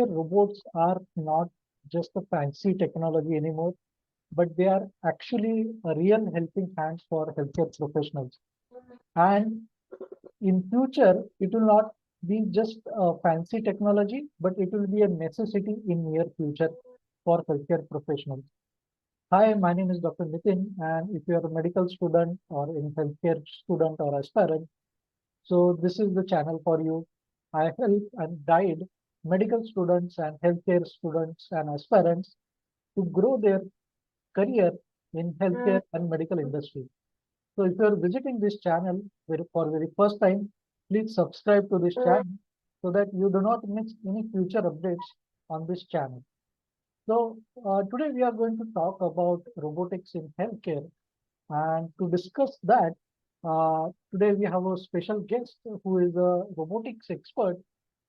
Robots are not just a fancy technology anymore, but they are actually a real helping hand for healthcare professionals. And in future, it will not be just a fancy technology, but it will be a necessity in near future for healthcare professionals. Hi, my name is Dr. Nitin, and if you are a medical student or in healthcare student or aspirant, so this is the channel for you. I help and guide medical students and healthcare students and aspirants to grow their career in healthcare and medical industry. So if you are visiting this channel for very first time, please subscribe to this channel so that you do not miss any future updates on this channel. So today we are going to talk about robotics in healthcare, and to discuss that, today we have a special guest who is a robotics expert,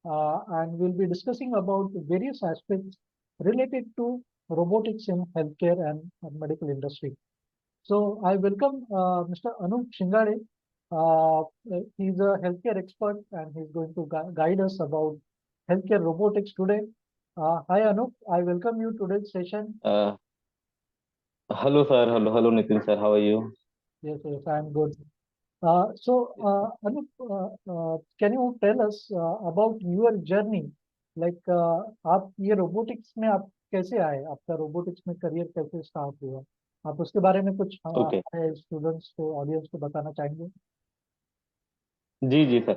and we'll be discussing about various aspects related to robotics in healthcare and medical industry. So I welcome Mr. Anup Shingade. Uh, he's a healthcare expert and he's going to guide us about healthcare robotics today. Hi Anup, I welcome you to today's session. Uh, Hello, sir. Hello, Nitin, sir. How are you? Yes, yes, I'm good. Anup, can you tell us about your journey? Like आप ये robotics में आप कैसे आए? आपका robotics में career कैसे start हुआ? आप उसके बारे में कुछ ओके। हमारे स्टूडेंट्स को ऑडियंस को बताना चाहेंगे? जी जी सर।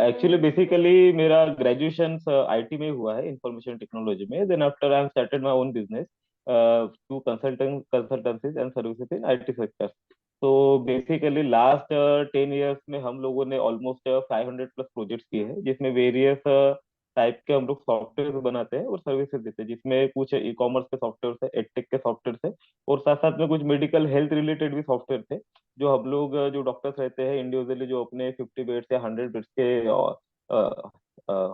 एक्चुअली बेसिकली मेरा ग्रेजुएशन आईटी में हुआ है, इंफॉर्मेशन टेक्नोलॉजी में। Then after I am started my own business to consultancies and services in IT sector. तो बेसिकली लास्ट 10 इयर्स में हम लोगों ने ऑलमोस्ट 500 प्लस प्रोजेक्ट्स किए हैं, जिसमें वेरियस टाइप के हम लोग सॉफ्टवेयर बनाते हैं और सर्विसेज देते हैं, जिसमें कुछ ई कॉमर्स के सॉफ्टवेयर है, एडटेक के सॉफ्टवेयर है, और साथ साथ में कुछ मेडिकल हेल्थ रिलेटेड भी सॉफ्टवेयर थे। जो हम लोग जो डॉक्टर्स रहते हैं इंडिविजुअली, जो अपने 50 बेड्स या 100 बेड्स के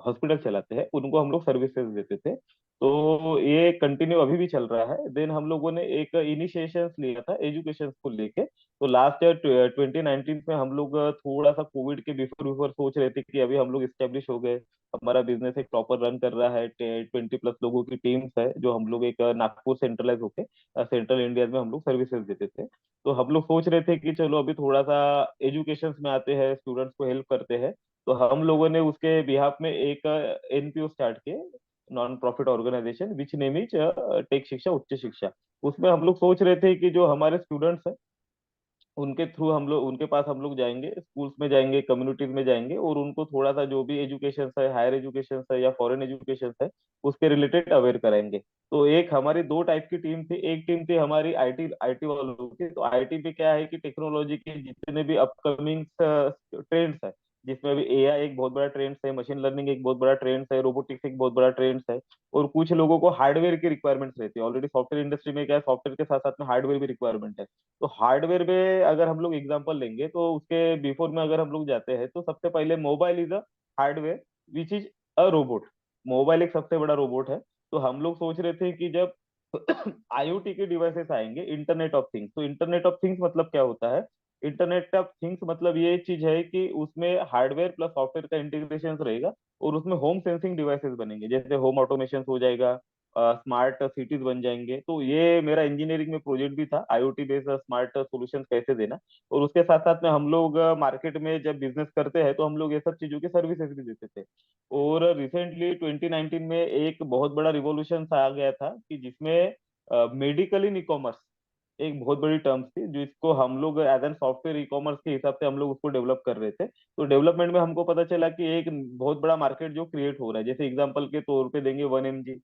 हॉस्पिटल चलाते हैं, उनको हम लोग सर्विसेज देते थे। तो ये कंटिन्यू अभी भी चल रहा है। देन हम लोगों ने एक इनिशिएशन लिया था एजुकेशन को लेके। तो लास्ट ईयर 2019 में हम लोग थोड़ा सा कोविड के बिफोर बिफोर सोच रहे थे कि अभी हम लोग इस्टेब्लिश हो गए, हमारा बिजनेस एक प्रॉपर रन कर रहा है, 20 प्लस लोगों की टीम्स है, जो हम लोग एक नागपुर सेंट्रलाइज होके सेंट्रल इंडिया में हम लोग सर्विसेज देते थे। तो हम लोग सोच रहे थे कि चलो अभी थोड़ा सा एजुकेशन में आते हैं, स्टूडेंट्स को हेल्प करते हैं। तो हम लोगों ने उसके बिहाफ में एक एनपीओ स्टार्ट किए, non profit organisation, which name is tech Shiksha उच्च शिक्षा। उसमें हम लोग सोच रहे थे कि जो हमारे स्टूडेंट्स हैं उनके थ्रू हम लोग उनके पास हम लोग जाएंगे, स्कूल्स में जाएंगे, कम्युनिटीज में जाएंगे, और उनको थोड़ा सा जो भी एजुकेशन है, हायर एजुकेशन है या फॉरेन एजुकेशन है, उसके रिलेटेड अवेयर कराएंगे। तो एक हमारी दो टाइप की टीम थी। एक टीम थी हमारी आईटी आईटी वालों की। तो आईटी पे क्या है कि टेक्नोलॉजी के जितने भी अपकमिंग ट्रेंड्स है, जिसमें अभी एआई एक बहुत बड़ा ट्रेंड है, मशीन लर्निंग एक बहुत बड़ा ट्रेंड है, रोबोटिक्स एक बहुत बड़ा ट्रेंड है, और कुछ लोगों को हार्डवेयर की रिक्वायरमेंट्स रहती है। ऑलरेडी सॉफ्टवेयर इंडस्ट्री में क्या है, सॉफ्टवेयर के साथ साथ में हार्डवेयर भी रिक्वायरमेंट है। तो हार्डवेयर में अगर हम लोग एग्जांपल लेंगे, तो उसके बिफोर में अगर हम लोग जाते हैं, तो सबसे पहले mobile is a hardware which is a robot. Mobile एक सबसे बड़ा रोबोट है। तो हम लोग सोच रहे थे कि जब आईओटी के डिवाइसेस आएंगे, इंटरनेट ऑफ थिंग्स, तो इंटरनेट ऑफ थिंग्स मतलब क्या होता है? इंटरनेट ऑफ थिंग्स मतलब ये चीज है कि उसमें हार्डवेयर प्लस सॉफ्टवेयर का इंटीग्रेशन रहेगा, और उसमें होम सेंसिंग डिवाइसेस बनेंगे, जैसे होम ऑटोमेशन हो जाएगा, स्मार्ट सिटीज बन जाएंगे। तो ये मेरा इंजीनियरिंग में प्रोजेक्ट भी था, आईओटी बेस्ड स्मार्ट सॉल्यूशंस कैसे देना। और उसके साथ साथ में हम लोग मार्केट में जब बिजनेस करते हैं, तो हम लोग ये सब चीजों के सर्विसेज भी देते थे। और रिसेंटली 2019 में एक बहुत बड़ा रिवॉल्यूशन आ गया था, कि जिसमें मेडिकल इन ई कॉमर्स एक बहुत बड़ी टर्म्स थी, जिसको हम लोग as an software e commerce के हिसाब से हम लोग उसको डेवलप कर रहे थे। तो डेवलपमेंट में हमको पता चला कि एक बहुत बड़ा मार्केट जो क्रिएट हो रहा है, जैसे एग्जांपल के तौर पे देंगे 1mg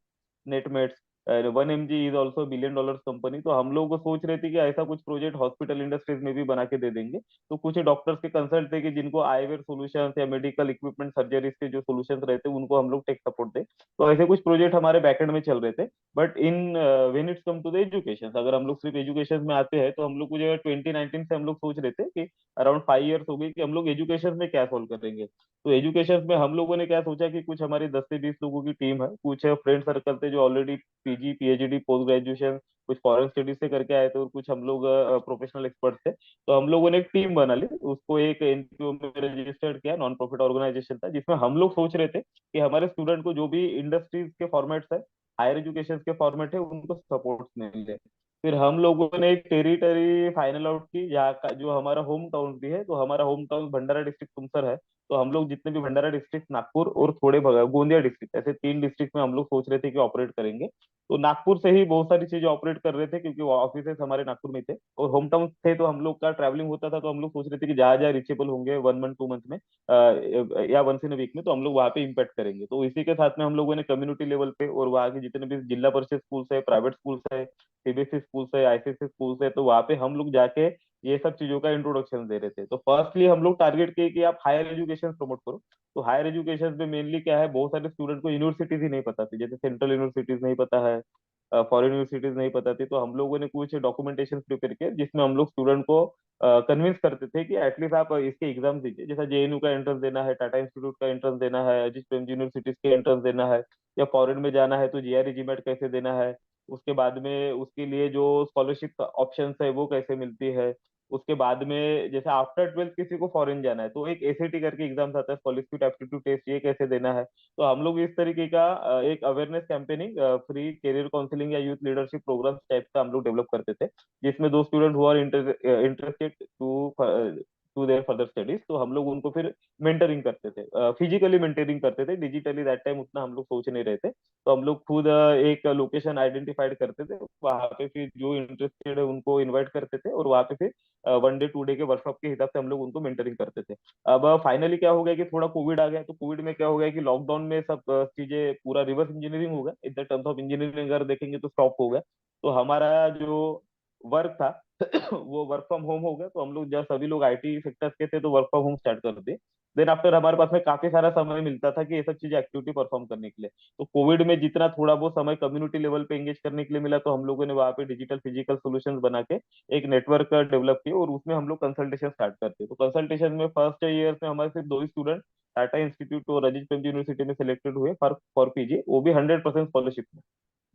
Netmeds. 1mg is also $1 billion company. तो हम लोग सोच रहे थे कि ऐसा कुछ प्रोजेक्ट हॉस्पिटल इंडस्ट्रीज में भी बना के दे देंगे। तो कुछ डॉक्टर्स के कंसल्ट थे कि जिनको आईवेयर सोल्यूशन या मेडिकल इक्विपमेंट सर्जरीज के जो सोल्यूशन रहते हैं, उनको हम लोग टेक सपोर्ट दे। तो ऐसे कुछ प्रोजेक्ट हमारे बैकएंड में चल रहे थे। But in when it's come to the education, अगर हम लोग सिर्फ एजुकेशन में आते हैं, तो हम लोग को जो 2019 से हम लोग सोच रहे थे कि अराउंड 5 इयर्स हो गए कि हम लोग एजुकेशन में क्या सॉल्व करेंगे। तो एजुकेशन में हम लोगों ने क्या सोचा कि कुछ हमारी 10 से 20 लोगों की टीम है, कुछ फ्रेंड सर्कल थे जो already PG PG, PhD, post graduation कुछ फॉरेन स्टडीज से करके आए थे और कुछ हम लोग प्रोफेशनल एक्सपर्ट थे। तो हम लोगों ने एक टीम बना ली, उसको एक एनपीओ में रजिस्टर्ड किया, नॉन प्रॉफिट ऑर्गेनाइजेशन था, जिसमें हम लोग सोच रहे थे कि हमारे स्टूडेंट को जो भी इंडस्ट्रीज के फॉर्मेट्स है, हायर एजुकेशन के फॉर्मेट है, उनको सपोर्ट मिले। फिर हम लोगों ने एक टेरिटरी फाइनल आउट की, जहाँ का जो हमारा होम टाउन भी है, तो हमारा होम टाउन भंडारा डिस्ट्रिक्ट तुमसर है। तो हम लोग जितने भी भंडारा डिस्ट्रिक्ट, नागपुर और थोड़े गोंदिया डिस्ट्रिक्ट, ऐसे 3 डिस्ट्रिक्ट में हम लोग सोच रहे थे कि ऑपरेट करेंगे। तो नागपुर से ही बहुत सारी चीजें ऑपरेट कर रहे थे, क्योंकि ऑफिसेस हमारे नागपुर में थे और होम टाउन थे, तो हम लोग का ट्रैवलिंग होता था। तो हम लोग सोच रहे थे कि जहाँ जहाँ रिचेबल होंगे 1 मंथ 2 मंथ में, या वंस इन वीक में, तो हम लोग वहाँ पे इम्पैक्ट करेंगे। तो इसी के साथ में हम लोगों ने कम्युनिटी लेवल पे और वहाँ के जितने भी जिला परिषद स्कूल्स है, प्राइवेट स्कूल्स है, सीबीएसई स्कूल्स है, आईसीएसई स्कूल्स है, तो वहाँ पे हम लोग जाके ये सब चीजों का इंट्रोडक्शन दे रहे थे। तो फर्स्टली हम लोग टारगेट किए कि आप हायर एजुकेशन प्रमोट करो। तो हायर एजुकेशन में मेनली क्या है, बहुत सारे स्टूडेंट को यूनिवर्सिटीज ही नहीं पता थी, जैसे सेंट्रल यूनिवर्सिटीज नहीं पता है, फॉरेन यूनिवर्सिटीज नहीं पता थी। तो हम लोगों ने कुछ डॉक्यूमेंटेशन प्रिपेयर किए, जिसमें हम लोग स्टूडेंट को कन्विंस करते थे कि एटलीस्ट आप इसके एग्जाम दीजिए, जैसा जेएनयू का एंट्रेंस देना है, टाटा इंस्टीट्यूट का एंट्रेंस देना है, अजीज प्रेमजी यूनिवर्सिटीज के एंट्रेंस देना है, या फॉरेन में जाना है तो जीआरई जीमेट कैसे देना है, उसके बाद में उसके लिए जो स्कॉलरशिप ऑप्शंस है वो कैसे मिलती है। उसके बाद में जैसे आफ्टर ट्वेल्थ किसी को फॉरेन जाना है, तो एक एसएटी करके एग्जाम आता है, स्कॉलरशिप एप्टीट्यूड टेस्ट, ये कैसे देना है। तो हम लोग इस तरीके का एक awareness campaigning, free career counselling या यूथ लीडरशिप प्रोग्राम टाइप का हम लोग डेवलप करते थे, जिसमें दो स्टूडेंट हुआ interested to their further studies, तो हम लोग उनको फिर मेंटरिंग करते थे, फिजिकली मेंटरिंग करते थे, डिजिटली दैट टाइम उतना हम लोग सोच नहीं रहे थे। तो हम लोग खुद एक लोकेशन आइडेंटिफाइड करते थे, वहां पे फिर जो इंटरेस्टेड है उनको इनवाइट करते थे, और वहां पे फिर 1 डे 2 डे के वर्कशॉप के हिसाब से हम लोग उनको मेंटरिंग करते थे। अब फाइनली क्या हो गया कि थोड़ा कोविड आ गया, तो कोविड में क्या हो गया कि लॉकडाउन में सब चीजें पूरा रिवर्स इंजीनियरिंग हो गया, in the terms of engineering अगर देखेंगे तो स्टॉप हो गया। तो हमारा जो वर्क था वो वर्क फ्रॉम होम हो गया। तो हम लोग जब सभी लोग आईटी सेक्टर्स के थे, तो वर्क फ्रॉम होम स्टार्ट कर दिए। देन आफ्टर हमारे पास में काफी सारा समय मिलता था कि ये सब चीजें एक्टिविटी परफॉर्म करने के लिए। तो कोविड में जितना थोड़ा बहुत समय कम्युनिटी लेवल पे एंगेज करने के लिए मिला, तो हम लोगों ने वहाँ पे डिजिटल फिजिकल सॉल्यूशंस बना के एक नेटवर्क डेवलप किया, और उसमें हम लोग कंसल्टेशन स्टार्ट करते हैं। तो कंसल्टेशन में फर्स्ट ईयर में हमारे सिर्फ 2 ही स्टूडेंट टाटा इंस्टीट्यूट और रजित प्रेमजी यूनिवर्सिटी में सिलेक्टेड हुए फॉर पीजी, वो भी 100% स्कॉलरशिप में।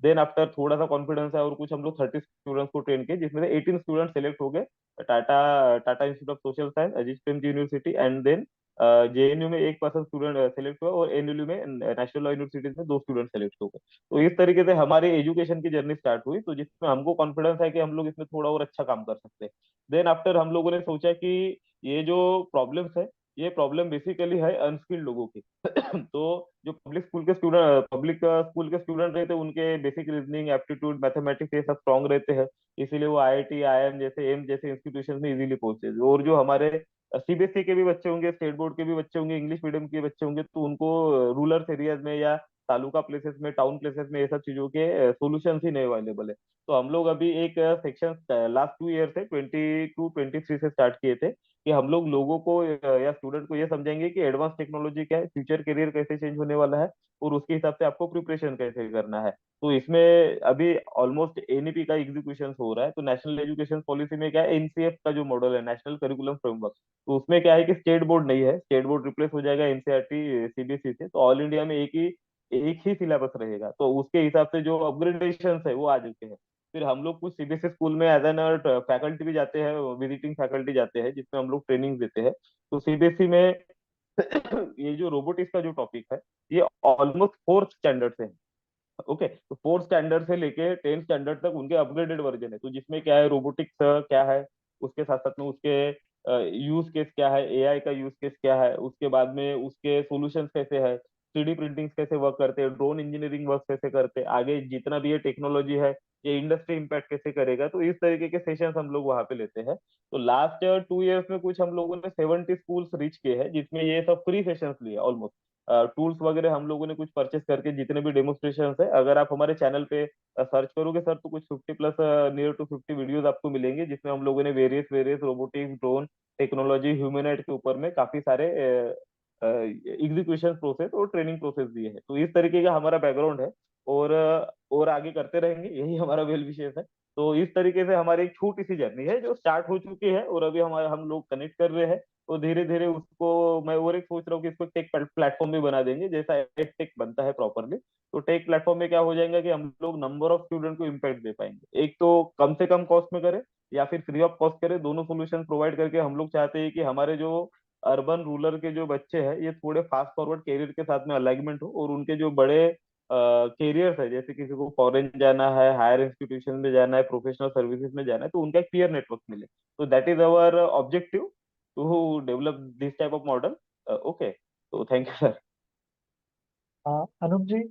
देन आफ्टर थोड़ा सा कॉन्फिडेंस है और कुछ हम लोग 30 स्टूडेंट्स को ट्रेन किए, जिसमें से 18 स्टूडेंट सेलेक्ट हो गए Tata Tata institute of social science, Azim Premji university, and then JNU में एक पर्सन स्टूडेंट सेलेक्ट हुआ, और एनएलयू में नेशनल लॉ यूनिवर्सिटीज में 2 स्टूडेंट सेलेक्ट हो गए। तो इस तरीके से हमारी एजुकेशन की जर्नी स्टार्ट हुई, तो जिसमें हमको कॉन्फिडेंस है कि हम लोग इसमें थोड़ा और अच्छा काम कर सकते हैं। देन आफ्टर हम लोगों ने सोचा कि ये जो प्रॉब्लम्स है, ये प्रॉब्लम बेसिकली है अनस्किल्ड लोगों की। तो जो पब्लिक स्कूल के स्टूडेंट रहते हैं, उनके बेसिक रीजनिंग, एप्टीट्यूड, मैथमेटिक्स, ये सब स्ट्रांग रहते हैं, इसीलिए वो आईआईटी, आईआईएम जैसे एम्स जैसे इंस्टीट्यूशन में इजीली पहुंचे। और जो हमारे सीबीएसई के भी बच्चे होंगे, स्टेट बोर्ड के भी बच्चे होंगे, इंग्लिश मीडियम के बच्चे होंगे, तो उनको रूरल एरियाज में या तालुका प्लेसेस में, टाउन प्लेसेस में ये सब चीजों के सॉल्यूशन ही नहीं अवेलेबल है। तो हम लोग अभी एक सेक्शन लास्ट 2 ईयर से 22-23 से स्टार्ट किए थे, कि हम लोग लोगों को या स्टूडेंट को ये समझेंगे कि एडवांस टेक्नोलॉजी क्या है, फ्यूचर करियर कैसे चेंज होने वाला है, और उसके हिसाब से आपको प्रिपरेशन कैसे करना है। तो इसमें अभी ऑलमोस्ट एनईपी का एग्जीक्यूशन हो रहा है। तो नेशनल एजुकेशन पॉलिसी में क्या है, एनसीएफ का जो मॉडल है, नेशनल करिकुलम फ्रेमवर्क, तो उसमें क्या है कि स्टेट बोर्ड नहीं है, स्टेट बोर्ड रिप्लेस हो जाएगा एनसीईआरटी सीबीएसई से। तो ऑल इंडिया में एक ही सिलेबस रहेगा, तो उसके हिसाब से जो अपग्रेडेशन है वो आ चुके हैं। फिर हम लोग कुछ सीबीएसई स्कूल में एज एन फैकल्टी भी जाते हैं, विजिटिंग फैकल्टी जाते हैं, जिसमें हम लोग ट्रेनिंग देते हैं। तो सीबीएसई में ये जो रोबोटिक्स का जो टॉपिक है, ये ऑलमोस्ट 4th स्टैंडर्ड से है। ओके, तो 4th स्टैंडर्ड से लेके 10th स्टैंडर्ड तक उनके अपग्रेडेड वर्जन है। तो जिसमें क्या है, रोबोटिक्स क्या है, उसके साथ साथ में उसके यूज केस क्या है, एआई का यूज केस क्या है, उसके बाद में उसके सॉल्यूशंस कैसे है, थ्री प्रिंटिंग कैसे वर्क करते हैं, ड्रोन इंजीनियरिंग वर्क कैसे करते हैं, आगे जितना भी ये टेक्नोलॉजी है, ये इंडस्ट्री इम्पैक्ट कैसे करेगा। तो इस तरीके के सेशंस हम लोग वहाँ पे लेते हैं। तो लास्ट 2 ईयर्स में कुछ हम लोगों ने 70 स्कूल्स रीच किए हैं, जिसमें ये सब फ्री सेशंस लिए ऑलमोस्ट। टूल्स वगैरह हम लोगों ने कुछ परचेस करके, जितने भी डेमोन्स्ट्रेशन है, अगर आप हमारे चैनल पे सर्च करोगे सर, तो कुछ 50+ नियर टू 50 वीडियोस आपको मिलेंगे, जिसमें हम लोगों ने various various robotics, drone technology, humanoid के ऊपर में काफी सारे एग्जीक्यूशन प्रोसेस और ट्रेनिंग प्रोसेस दिए हैं। तो इस तरीके का हमारा बैकग्राउंड है, और आगे करते रहेंगे, यही हमारा वेल विशेष है। तो इस तरीके से हमारी एक छोटी सी जर्नी है जो स्टार्ट हो चुकी है, और अभी हमारे हम लोग कनेक्ट कर रहे हैं। तो धीरे धीरे उसको मैं और एक सोच रहा हूँ कि इसको टेक प्लेटफॉर्म भी बना देंगे, जैसा एक टेक बनता है प्रॉपरली। तो टेक प्लेटफॉर्म में क्या हो जाएगा कि हम लोग नंबर ऑफ स्टूडेंट को इम्पैक्ट दे पाएंगे, एक तो कम से कम कॉस्ट में करें या फिर फ्री ऑफ कॉस्ट करें, दोनों सोल्यूशन प्रोवाइड करके हम लोग चाहते हैं कि हमारे जो अर्बन रूरल के जो बच्चे हैं ये थोड़े फास्ट फॉरवर्ड कैरियर के साथ में अलाइनमेंट हो, और उनके जो बड़े कैरियर्स है, जैसे किसी को फॉरेन जाना है, हायर इंस्टीट्यूशन में जाना है, प्रोफेशनल सर्विसेज में जाना है, तो उनका एक क्लियर नेटवर्क मिले। तो that is our objective to develop this type of model. Okay, तो thank you sir. Anup ji,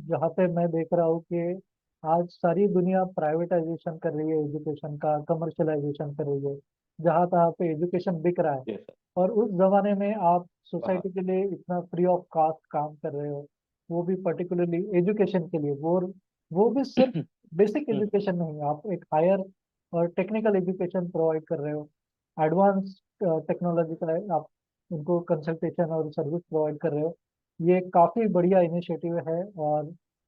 जहाँ पे मैं देख रहा हूँ कि आज सारी दुनिया प्राइवेटाइजेशन कर रही है, एजुकेशन का कमर्शलाइजेशन कर रही है, जहाँ तहाँ पे एजुकेशन बिक रहा है। Yes sir. और उस जमाने में आप हाँ। सोसाइटी के लिए इतना फ्री ऑफ कॉस्ट काम कर रहे हो, वो भी पर्टिकुलरली एजुकेशन के लिए। वो भी सिर्फ बेसिक एजुकेशन नहीं, आप एक हायर और टेक्निकल एजुकेशन प्रोवाइड कर रहे हो। एडवांस टेक्नोलॉजी का आप उनको कंसल्टेशन और सर्विस प्रोवाइड कर रहे हो। ये काफी बढ़िया इनिशिएटिव है। और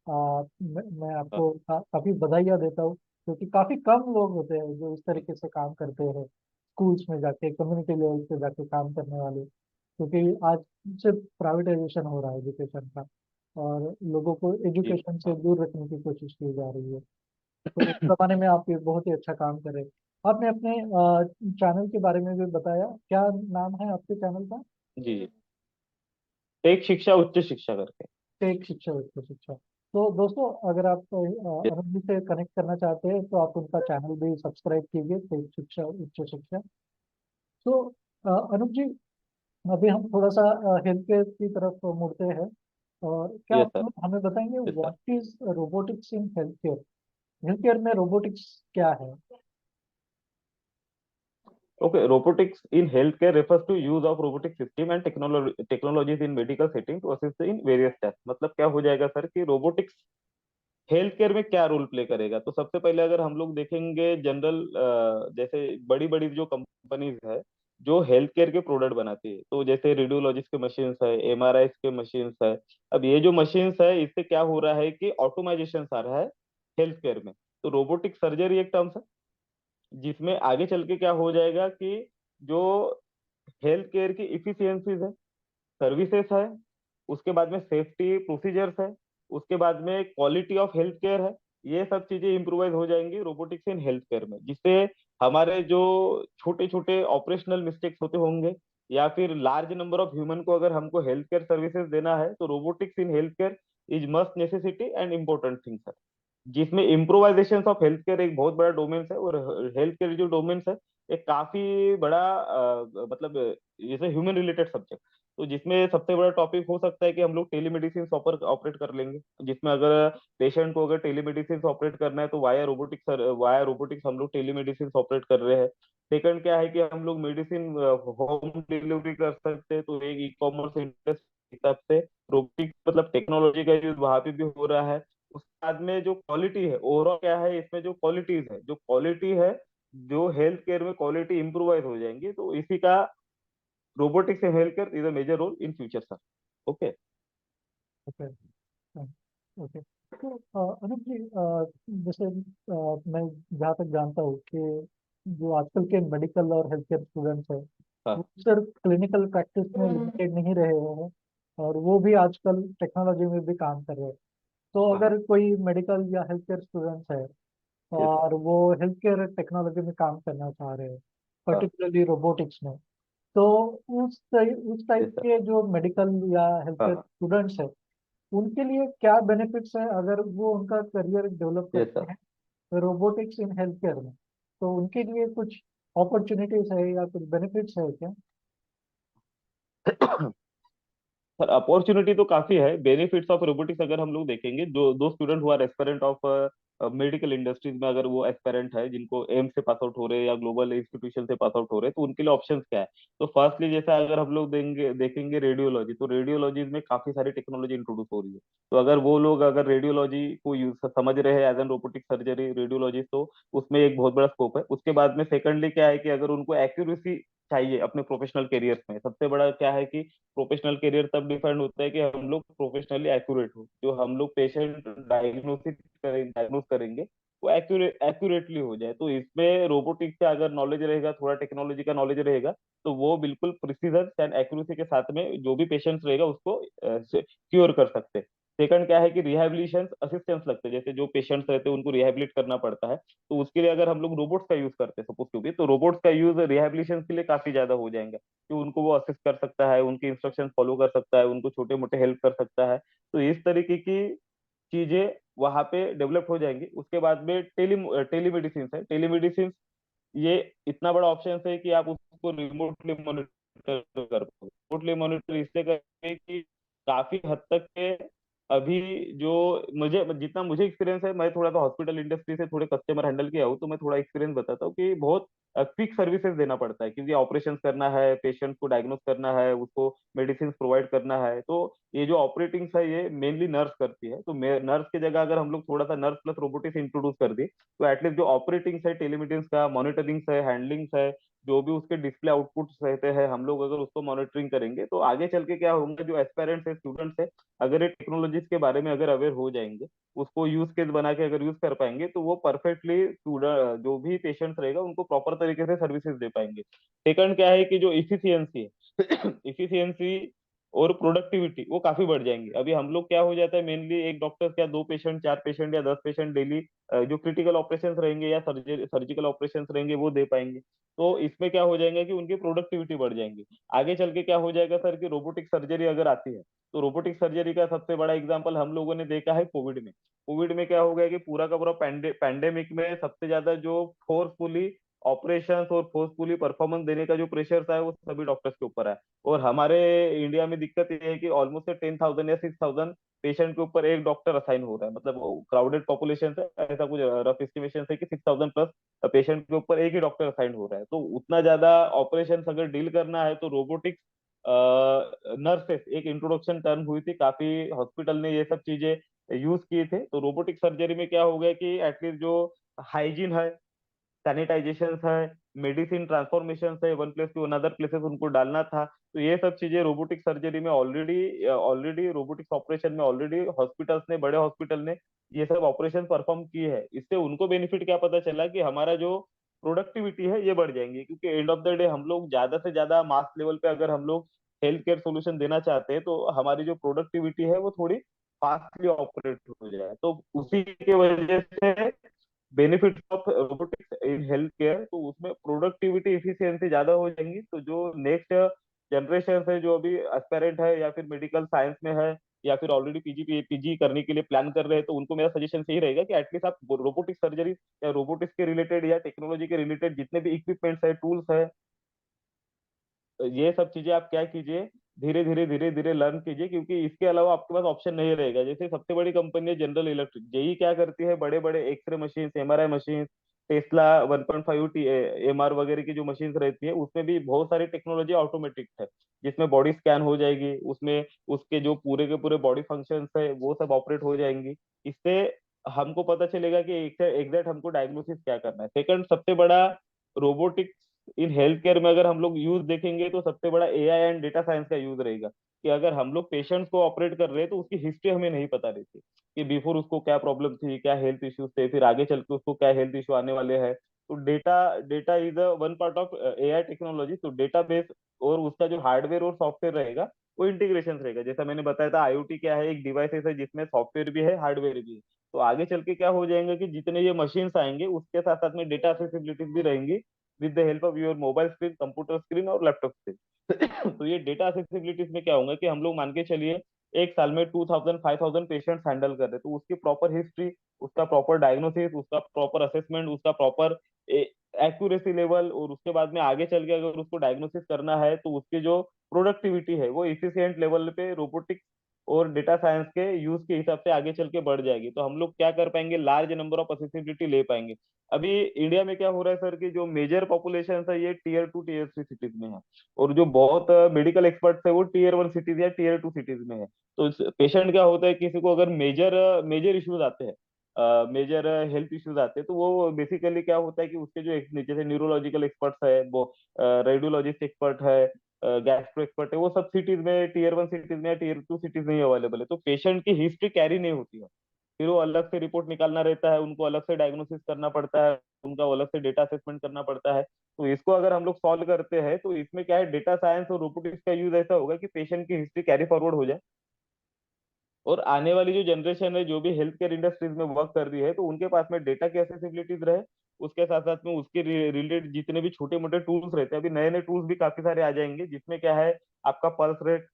मैं हाँ। आपको काफी बधाइयाँ देता हूँ, क्योंकि काफी कम लोग होते हैं जो इस तरीके से काम करते हैं, स्कूल्स में जाके कम्युनिटी लेवल पे जाके काम करने वाले। क्योंकि आज सिर्फ प्राइवेटाइजेशन हो रहा है एजुकेशन का, और लोगों को जी एजुकेशन से हाँ। दूर रखने की कोशिश की जा रही है। तो उस जमाने में आप ये बहुत ही अच्छा काम कर रहे हैं। आपने अपने चैनल के बारे में भी बताया, क्या नाम है आपके चैनल का? जी जी, एक शिक्षा उच्च शिक्षा करके। टेक शिक्षा उच्च शिक्षा। तो दोस्तों, अगर आप Yes, अनुप जी से कनेक्ट करना चाहते हैं तो आप उनका चैनल भी सब्सक्राइब कीजिए, टेक शिक्षा उच्च शिक्षा। तो अनुप जी, अभी हम थोड़ा सा हेल्थ केयर की तरफ मुड़ते हैं। और क्या yes आप sir, हमें बताएंगे yes sir. What is robotics in health care? Health care में रोबोटिक्स क्या है? Okay, robotics in healthcare refers to use of robotic system and technologies in medical setting to assist in various tasks। मतलब क्या हो जाएगा sir कि robotics health care में क्या रोल प्ले करेगा। तो सबसे पहले अगर हम लोग देखेंगे जनरल, जैसे बड़ी बड़ी जो कंपनीज है जो हेल्थ केयर के प्रोडक्ट बनाती है, तो जैसे रेडियोलॉजिस्ट के मशीन्स है, एमआरआई के मशीन्स है। अब ये जो मशीन्स है इससे क्या हो रहा है कि ऑटोमाइजेशन आ रहा है हेल्थ केयर में। तो रोबोटिक सर्जरी एक टर्म्स है जिसमें आगे चल के क्या हो जाएगा कि जो हेल्थ केयर की इफिशियंसीज है, सर्विसेज है, उसके बाद में सेफ्टी प्रोसीजर्स है, उसके बाद में क्वालिटी ऑफ हेल्थ केयर है, ये सब चीजें इंप्रूवाइज हो जाएंगी रोबोटिक्स इन हेल्थ केयर में, जिससे हमारे जो छोटे छोटे ऑपरेशनल मिस्टेक्स होते होंगे या फिर लार्ज नंबर ऑफ ह्यूमन को अगर हमको हेल्थ केयर सर्विसेज देना है, तो robotics in health care is must necessity and important thing sir. जिसमें इम्प्रोवाइजेशन ऑफ हेल्थ केयर एक बहुत बड़ा डोमेन है, और हेल्थ केयर जो डोमेन है एक काफी बड़ा मतलब जैसे ह्यूमन रिलेटेड सब्जेक्ट। तो जिसमें सबसे बड़ा टॉपिक हो सकता है कि हम लोग टेलीमेडिसिन ऑपरेट कर लेंगे, जिसमें अगर पेशेंट को अगर टेलीमेडिसिन ऑपरेट करना है तो वाया रोबोटिक्स हम लोग टेलीमेडिसिन ऑपरेट कर रहे हैं। सेकंड क्या है कि हम लोग मेडिसिन होम डिलीवरी कर सकते हैं, तो एक ई कॉमर्स इंडस्ट्री हिसाब से रोबोटिक्स मतलब टेक्नोलॉजी का यूज वहां पे भी हो रहा है। उसके बाद में जो क्वालिटी है ओवरऑल क्या है, इसमें जो क्वालिटी है जो हेल्थ केयर में क्वालिटी इंप्रूवाइज हो जाएंगी, तो इसी का robotics in health care is a major role in future sir. Okay. Okay. Okay. तो अनुप जी, जैसे मैं जहाँ तक जानता हूँ कि जो आजकल के मेडिकल और हेल्थ केयर स्टूडेंट्स हैं, वो हाँ। सिर्फ क्लिनिकल प्रैक्टिस में लिमिटेड नहीं रहे हैं, और वो भी आजकल टेक्नोलॉजी में भी काम कर रहे हैं। तो हाँ। हाँ। अगर कोई मेडिकल या हेल्थ केयर स्टूडेंट्स है यस सर। और वो हेल्थ केयर टेक्नोलॉजी में काम करना चाह रहे हैं, हाँ। पर्टिकुलरली रोबोटिक्स में, तो उस टाइप यस सर। के जो मेडिकल या हेल्थ हाँ। केयर हाँ। स्टूडेंट्स है, उनके लिए क्या बेनिफिट्स है अगर वो उनका करियर डेवलप यस करते सर। हैं रोबोटिक्स इन हेल्थ केयर में? तो उनके लिए कुछ अपॉर्चुनिटीज है या कुछ बेनिफिट्स है क्या? सर अपॉर्चुनिटी तो काफी है। बेनिफिट्स ऑफ रोबोटिक्स अगर हम लोग देखेंगे, जो दो स्टूडेंट हुआ एस्पिरेंट ऑफ मेडिकल इंडस्ट्रीज में, अगर वो एस्पिरेंट है जिनको एम्स से पास आउट हो रहे हैं या ग्लोबल इंस्टीट्यूशन से पास आउट हो रहे हैं, तो उनके लिए ऑप्शंस क्या है। तो फर्स्टली जैसा अगर हम लोग देखेंगे रेडियोलॉजी, तो रेडियोलॉजी में काफी सारी टेक्नोलॉजी इंट्रोड्यूस हो रही है। तो अगर वो लोग अगर रेडियोलॉजी को यूज समझ रहे हैं as an robotic surgery radiology, तो उसमें एक बहुत बड़ा स्कोप है। उसके बाद में सेकंडली क्या है कि अगर उनको एक्यूरेसी चाहिए अपने प्रोफेशनल करियर में, सबसे बड़ा क्या है कि प्रोफेशनल करियर तब डिफाइंड होता है कि हम लोग प्रोफेशनली एक्यूरेट हो, जो हम लोग पेशेंट डायग्नोस करेंगे वो एक्यूरेटली हो जाए। तो इसमें रोबोटिक्स का अगर नॉलेज रहेगा, थोड़ा टेक्नोलॉजी का नॉलेज रहेगा, तो वो बिल्कुल प्रिसीजन एंड एक्यूरेसी के साथ में जो भी पेशेंट्स रहेगा उसको क्योर कर सकते हैं। सेकंड क्या है कि रिहेबिलिटेशन असिस्टेंस लगते हैं, जैसे जो पेशेंट्स रहते हैं उनको रिहेबिलिट करना पड़ता है, तो उसके लिए अगर हम लोग रोबोट्स का यूज करते हैं सपोज टू बी, तो रोबोट्स का यूज रिहेबिलिटेशन के लिए काफी ज्यादा हो जाएगा, कि उनको वो असिस्ट कर सकता है, उनके इंस्ट्रक्शन फॉलो कर सकता है, उनको छोटे मोटे हेल्प कर सकता है। तो इस तरीके की चीजें वहां पे डेवलप हो जाएंगी। उसके बाद में टेलीमेडिसिन है। टेलीमेडिसिन ये इतना बड़ा ऑप्शन है कि आप उसको रिमोटली मॉनिटर कर पाओ। रिमोटली मॉनिटर इससे करें कि काफी हद तक के अभी जो मुझे जितना मुझे एक्सपीरियंस है, मैं थोड़ा सा हॉस्पिटल इंडस्ट्री से थोड़े कस्टमर हैंडल किया हूँ, तो मैं थोड़ा एक्सपीरियंस बताता हूँ कि बहुत क्विक सर्विसेज देना पड़ता है, क्योंकि ऑपरेशन करना है, पेशेंट को डायग्नोस करना है, उसको मेडिसिन प्रोवाइड करना है। तो ये जो ऑपरेटिंग है ये मेनली नर्स करती है। तो नर्स की जगह अगर हम लोग थोड़ा सा नर्स प्लस रोबोटिक्स इंट्रोड्यूस कर दी, तो एटलीस्ट जो ऑपरेटिंग है, टेलीमेडिसिन का मॉनिटरिंग है, हैंडलिंग है, जो भी उसके डिस्प्ले आउटपुट्स रहते हैं, हम लोग अगर उसको मॉनिटरिंग करेंगे, तो आगे चल के क्या होंगे, जो एस्पायरेंट्स है, स्टूडेंट्स है, अगर ये टेक्नोलॉजीज के बारे में अगर अवेयर हो जाएंगे, उसको यूज केस बना के अगर यूज कर पाएंगे, तो वो परफेक्टली स्टूडेंट जो भी पेशेंट्स रहेगा उनको प्रॉपर तरीके से सर्विसेज दे पाएंगे। सेकंड क्या है कि जो इफिशियंसी है इफिशियंसी और प्रोडक्टिविटी वो काफी बढ़ जाएंगी। अभी हम लोग क्या हो जाता है, मेनली एक डॉक्टर क्या 2 पेशेंट, 4 पेशेंट या 10 पेशेंट डेली जो क्रिटिकल ऑपरेशंस रहेंगे या सर्जिकल ऑपरेशंस रहेंगे वो दे पाएंगे। तो इसमें क्या हो जाएगा कि उनकी प्रोडक्टिविटी बढ़ जाएंगी। आगे चल के क्या हो जाएगा सर, कि रोबोटिक सर्जरी अगर आती है, तो रोबोटिक सर्जरी का सबसे बड़ा एग्जांपल हम लोगों ने देखा है कोविड में। कोविड में क्या हो गया कि पूरा का पूरा पैंडेमिक में सबसे ज्यादा जो फोर्सफुली ऑपरेशन और फोर्सफुली परफॉर्मेंस देने का जो प्रेशर था वो सभी डॉक्टर्स के ऊपर है। और हमारे इंडिया में दिक्कत ये है कि ऑलमोस्ट 10,000 या 6,000 पेशेंट के ऊपर एक डॉक्टर असाइन हो रहा है। मतलब क्राउडेड पॉपुलेशन है, ऐसा कुछ रफ एस्टिमेशन है कि 6,000 प्लस पेशेंट के ऊपर एक ही डॉक्टर असाइन हो रहा है। तो उतना ज्यादा ऑपरेशन अगर डील करना है, तो रोबोटिक्स नर्सेस एक इंट्रोडक्शन टर्म हुई थी, काफी हॉस्पिटल ने ये सब चीजें यूज किए थे। तो रोबोटिक सर्जरी में क्या हो गया कि एटलीस्ट जो हाइजीन है, सैनिटाइजेशन है, मेडिसिन ट्रांसफॉर्मेशन है, one place to another places उनको डालना था, तो ये सब चीजें रोबोटिक सर्जरी में ऑलरेडी ऑलरेडी रोबोटिक्स ऑपरेशन में ऑलरेडी हॉस्पिटल्स ने, बड़े हॉस्पिटल ने ये सब ऑपरेशन परफॉर्म किए हैं। इससे उनको बेनिफिट क्या पता चला कि हमारा जो प्रोडक्टिविटी है ये बढ़ जाएंगी, क्योंकि एंड ऑफ द डे हम लोग ज्यादा से ज्यादा मास लेवल पे अगर हम लोग हेल्थ केयर सोल्यूशन देना चाहते हैं, तो हमारी जो प्रोडक्टिविटी है वो थोड़ी फास्टली ऑपरेट हो जाए। तो उसी की वजह से benefit of robotics in health care, तो उसमें प्रोडक्टिविटी इफिशियंसी ज्यादा हो जाएंगी। तो जो नेक्स्ट जनरेशन है, जो अभी एस्पेरेंट है या फिर मेडिकल साइंस में है या फिर ऑलरेडी पीजी पीजी करने के लिए प्लान कर रहे हैं, तो उनको मेरा सजेशन यही रहेगा कि एटलीस्ट आप रोबोटिक सर्जरी या रोबोटिक्स के रिलेटेड या टेक्नोलॉजी के रिलेटेड जितने भी इक्विपमेंट्स है, टूल्स है, ये सब चीजें आप क्या कीजिए, धीरे धीरे लर्न कीजिए, क्योंकि इसके अलावा आपके पास ऑप्शन नहीं रहेगा। जैसे सबसे बड़ी कंपनी है जनरल इलेक्ट्रिक, जेई क्या करती है, बड़े बड़े x ray machine, MRI machine, Tesla 1.5 T MR वगैरह की जो मशीन रहती है, उसमें भी बहुत सारी टेक्नोलॉजी ऑटोमेटिक है, जिसमें बॉडी स्कैन हो जाएगी, उसमें उसके जो पूरे के पूरे बॉडी फंक्शंस है वो सब ऑपरेट हो जाएंगी। इससे हमको पता चलेगा कि एग्जैक्ट हमको डायग्नोसिस क्या करना है। सेकंड सबसे बड़ा रोबोटिक्स इन हेल्थ केयर में अगर हम लोग यूज देखेंगे, तो सबसे बड़ा एआई एंड डेटा साइंस का यूज रहेगा। कि अगर हम लोग पेशेंट्स को ऑपरेट कर रहे हैं, तो उसकी हिस्ट्री हमें नहीं पता रहती, कि बिफोर उसको क्या प्रॉब्लम थी, क्या हेल्थ इश्यूज थे, फिर आगे चल के उसको क्या हेल्थ इशू आने वाले हैं। तो data data is a one part of AI technology. तो डेटा बेस और उसका जो हार्डवेयर और सॉफ्टवेयर रहेगा वो इंटीग्रेशन रहेगा। जैसा मैंने बताया था, आईओटी क्या है, एक डिवाइसेस है जिसमें सॉफ्टवेयर भी है, हार्डवेयर भी है। तो आगे चल के क्या हो जाएंगे कि जितने ये मशीन्स आएंगे, उसके साथ साथ में डेटा एक्सेसिबिलिटीज भी रहेंगी, with the help of your mobile screen, computer screen और लैपटॉप स्क्रीन। तो ये डेटा एक्सेसिबिलिटीज में क्या होगा कि हम लोग मान के चलिए एक साल में 2,000 5,000 पेशेंट्स हैंडल कर रहे हैं, तो उसकी प्रॉपर हिस्ट्री, उसका प्रॉपर डायग्नोसिस, उसका प्रॉपर असेसमेंट, उसका प्रॉपर एक्यूरेसी लेवल, और उसके बाद में आगे चल के अगर उसको डायग्नोसिस करना है, तो उसकी जो प्रोडक्टिविटी है वो इफिशियंट लेवल पे रोबोटिक्स और डेटा साइंस के यूज के हिसाब से आगे चल के बढ़ जाएगी। तो हम लोग क्या कर पाएंगे, लार्ज नंबर ऑफ असेसिबिलिटी ले पाएंगे। अभी इंडिया में क्या हो रहा है सर, कि जो मेजर पॉपुलेशन है ये टीयर 2 टीयर 3 सिटीज में है, और जो बहुत मेडिकल एक्सपर्ट्स है वो टीयर 1 सिटीज या टीयर 2 सिटीज में है। तो पेशेंट क्या होता है, किसी को अगर मेजर मेजर इश्यूज आते हैं, मेजर हेल्थ इश्यूज आते हैं, तो वो बेसिकली क्या होता है कि उसके जो जैसे न्यूरोलॉजिकल एक्सपर्ट्स है, वो रेडियोलॉजिस्ट एक्सपर्ट है, गैस्ट्रो एक्सपर्ट है, वो सब सिटीज में टीयर 1 सिटीज में या टीयर 2 सिटीज में ही अवेलेबल है। तो पेशेंट की हिस्ट्री कैरी नहीं होती है। फिर वो अलग से रिपोर्ट निकालना रहता है, उनको अलग से डायग्नोसिस करना पड़ता है, उनका अलग से डेटा असेसमेंट करना पड़ता है। तो इसको अगर हम लोग सॉल्व करते हैं तो इसमें क्या है, डेटा साइंस और रोबोटिक्स का यूज ऐसा होगा कि पेशेंट की हिस्ट्री कैरी फॉरवर्ड हो जाए, और आने वाली जो जनरेशन है जो भी हेल्थ केयर इंडस्ट्रीज में वर्क कर रही है तो उनके पास में डेटा की एसेसिबिलिटीज रहे। उसके साथ साथ में उसके रिलेटेड जितने भी छोटे मोटे टूल्स रहते हैं, अभी नए नए टूल्स भी काफी सारे आ जाएंगे, जिसमें क्या है, आपका पल्स रेट,